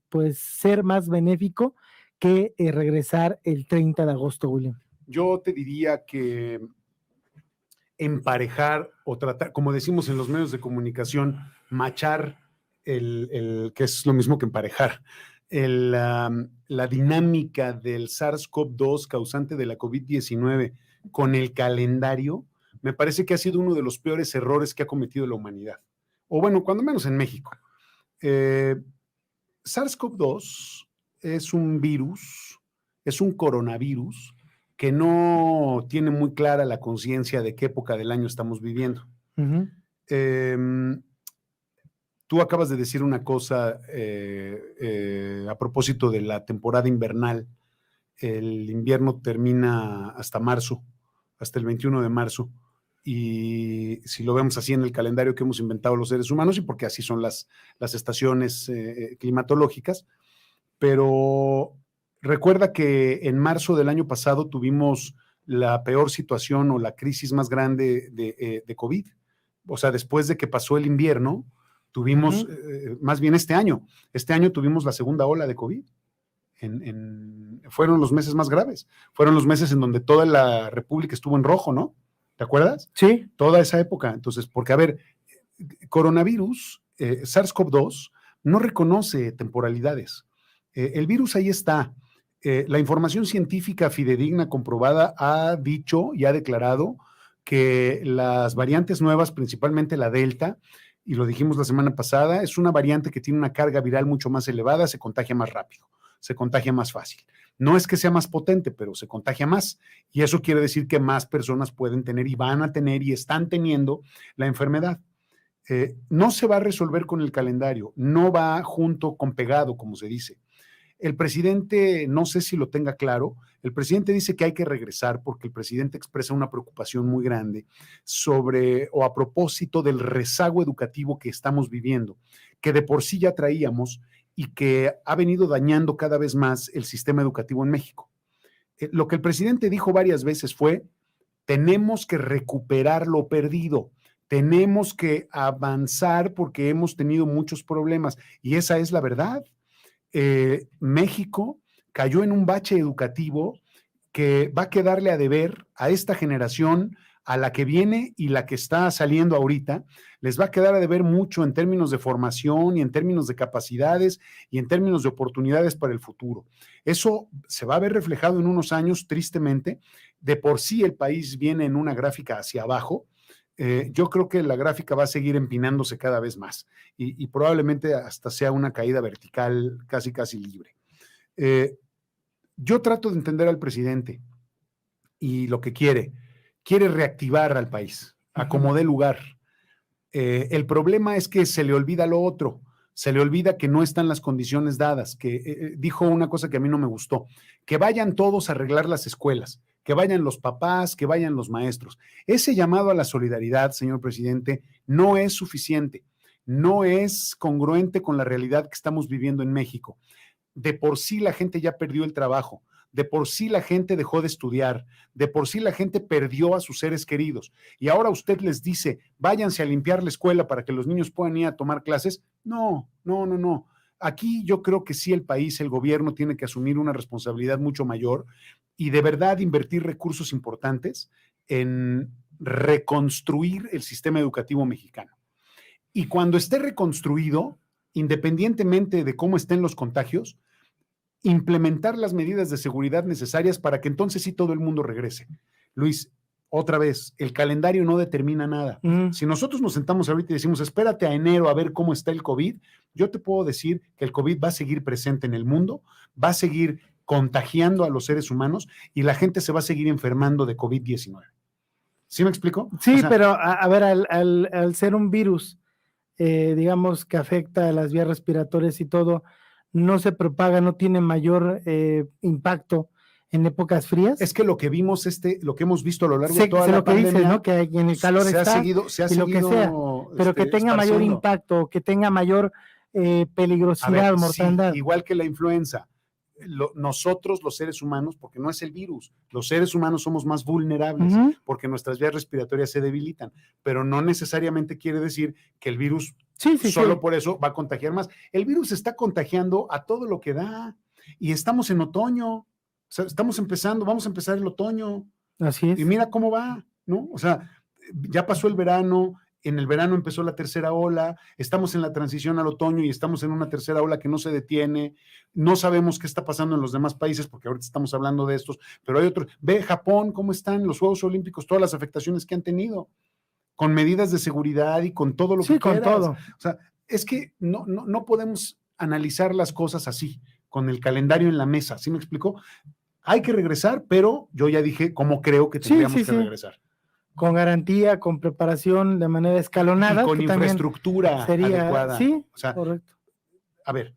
pues ser más benéfico que regresar el 30 de agosto, William. Yo te diría que emparejar o tratar, como decimos en los medios de comunicación, machar que es lo mismo que emparejar, la dinámica del SARS-CoV-2 causante de la COVID-19 con el calendario, me parece que ha sido uno de los peores errores que ha cometido la humanidad. O bueno, cuando menos en México. SARS-CoV-2 es un virus, es un coronavirus que no tiene muy clara la conciencia de qué época del año estamos viviendo. Ujú. Tú acabas de decir una cosa a propósito de la temporada invernal. El invierno termina hasta marzo, hasta el 21 de marzo. Y si lo vemos así en el calendario que hemos inventado los seres humanos, y porque así son las estaciones climatológicas, pero recuerda que en marzo del año pasado tuvimos la peor situación o la crisis más grande de COVID. O sea, después de que pasó el invierno, tuvimos, más bien este año tuvimos la segunda ola de COVID. Fueron los meses más graves, fueron los meses en donde toda la República estuvo en rojo, ¿no? ¿Te acuerdas? Sí. Toda esa época. Entonces, porque a ver, coronavirus, SARS-CoV-2, no reconoce temporalidades. El virus ahí está. La información científica fidedigna comprobada ha dicho y ha declarado que las variantes nuevas, principalmente la Delta, y lo dijimos la semana pasada, es una variante que tiene una carga viral mucho más elevada, se contagia más rápido, se contagia más fácil. No es que sea más potente, pero se contagia más. Y eso quiere decir que más personas pueden tener y van a tener y están teniendo la enfermedad. No se va a resolver con el calendario, no va junto con pegado, como se dice. El presidente, no sé si lo tenga claro, el presidente dice que hay que regresar porque el presidente expresa una preocupación muy grande sobre o a propósito del rezago educativo que estamos viviendo, que de por sí ya traíamos y que ha venido dañando cada vez más el sistema educativo en México. Lo que el presidente dijo varias veces fue, tenemos que recuperar lo perdido, tenemos que avanzar porque hemos tenido muchos problemas y esa es la verdad. México cayó en un bache educativo que va a quedarle a deber a esta generación, a la que viene y la que está saliendo ahorita, les va a quedar a deber mucho en términos de formación y en términos de capacidades y en términos de oportunidades para el futuro. Eso se va a ver reflejado en unos años, tristemente. De por sí el país viene en una gráfica hacia abajo. Yo creo que la gráfica va a seguir empinándose cada vez más y probablemente hasta sea una caída vertical casi libre. Yo trato de entender al presidente y lo que quiere reactivar al país, a como dé lugar. El problema es que se le olvida lo otro, se le olvida que no están las condiciones dadas, que dijo una cosa que a mí no me gustó, que vayan todos a arreglar las escuelas, que vayan los papás, que vayan los maestros. Ese llamado a la solidaridad, señor presidente, no es suficiente, no es congruente con la realidad que estamos viviendo en México. De por sí la gente ya perdió el trabajo, de por sí la gente dejó de estudiar, de por sí la gente perdió a sus seres queridos y ahora usted les dice, váyanse a limpiar la escuela para que los niños puedan ir a tomar clases. No. Aquí yo creo que sí el país, el gobierno tiene que asumir una responsabilidad mucho mayor y de verdad invertir recursos importantes en reconstruir el sistema educativo mexicano. Y cuando esté reconstruido, independientemente de cómo estén los contagios, implementar las medidas de seguridad necesarias para que entonces sí todo el mundo regrese. Luis, otra vez, el calendario no determina nada. Si nosotros nos sentamos ahorita y decimos, espérate a enero a ver cómo está el COVID, yo te puedo decir que el COVID va a seguir presente en el mundo, va a seguir contagiando a los seres humanos y la gente se va a seguir enfermando de COVID-19. ¿Sí me explico? Sí, o sea, pero a ver, al ser un virus, digamos, que afecta a las vías respiratorias y todo, no se propaga, no tiene mayor impacto en épocas frías. Es que lo que vimos, lo que hemos visto a lo largo de toda la pandemia, dices, ¿no? Que en el calor se ha seguido, lo que sea, pero que tenga mayor impacto, que tenga mayor peligrosidad, mortandad. Sí, igual que la influenza. Nosotros los seres humanos, porque no es el virus, los seres humanos somos más vulnerables porque nuestras vías respiratorias se debilitan, pero no necesariamente quiere decir que el virus solo por eso va a contagiar más. El virus está contagiando a todo lo que da y estamos en otoño, o sea, vamos a empezar el otoño. Así es. Y mira cómo va, ¿no? O sea, ya pasó el verano, en el verano empezó la tercera ola, estamos en la transición al otoño y estamos en una tercera ola que no se detiene, no sabemos qué está pasando en los demás países, porque ahorita estamos hablando de estos, pero hay otros. Ve Japón, cómo están los Juegos Olímpicos, todas las afectaciones que han tenido, con medidas de seguridad y con todo lo que quieras. Sí, con todo. O sea, es que no podemos analizar las cosas así, con el calendario en la mesa, ¿sí me explico? Hay que regresar, pero yo ya dije cómo creo que tendríamos que regresar. Con garantía, con preparación de manera escalonada. Y con infraestructura adecuada. Sí, o sea, correcto. A ver,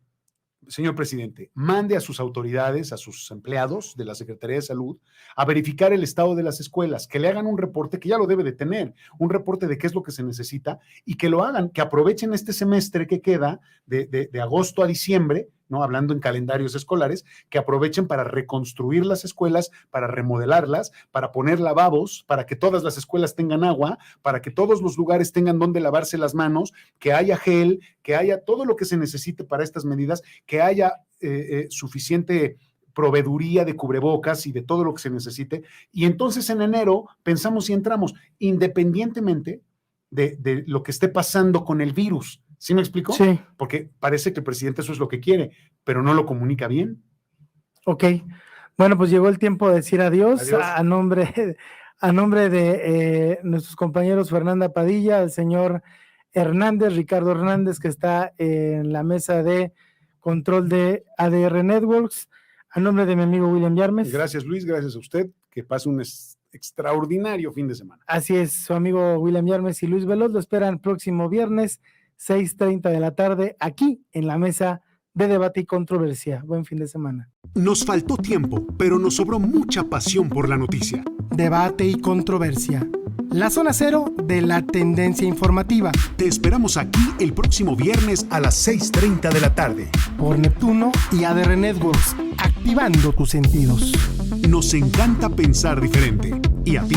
señor presidente, mande a sus autoridades, a sus empleados de la Secretaría de Salud, a verificar el estado de las escuelas, que le hagan un reporte, que ya lo debe de tener, un reporte de qué es lo que se necesita, y que lo hagan, que aprovechen este semestre que queda de agosto a diciembre, ¿no? Hablando en calendarios escolares, que aprovechen para reconstruir las escuelas, para remodelarlas, para poner lavabos, para que todas las escuelas tengan agua, para que todos los lugares tengan donde lavarse las manos, que haya gel, que haya todo lo que se necesite para estas medidas, que haya suficiente proveeduría de cubrebocas y de todo lo que se necesite, y entonces en enero pensamos y entramos, independientemente de lo que esté pasando con el virus. ¿Sí me explico? Sí. Porque parece que el presidente eso es lo que quiere, pero no lo comunica bien. Ok. Bueno, pues llegó el tiempo de decir adiós. A nombre de nuestros compañeros Fernanda Padilla, el señor Hernández, Ricardo Hernández, que está en la mesa de control de ADR Networks, a nombre de mi amigo William Yarmes. Gracias, Luis, gracias a usted, que pase un extraordinario fin de semana. Así es, su amigo William Yarmes y Luis Veloz lo esperan próximo viernes, 6:30 de la tarde, aquí en la mesa de debate y controversia. Buen fin de semana. Nos faltó tiempo, pero nos sobró mucha pasión por la noticia. Debate y controversia. La zona cero de la tendencia informativa. Te esperamos aquí el próximo viernes a las 6:30 de la tarde. Por Neptuno y ADR Networks, activando tus sentidos. Nos encanta pensar diferente. ¿Y a ti?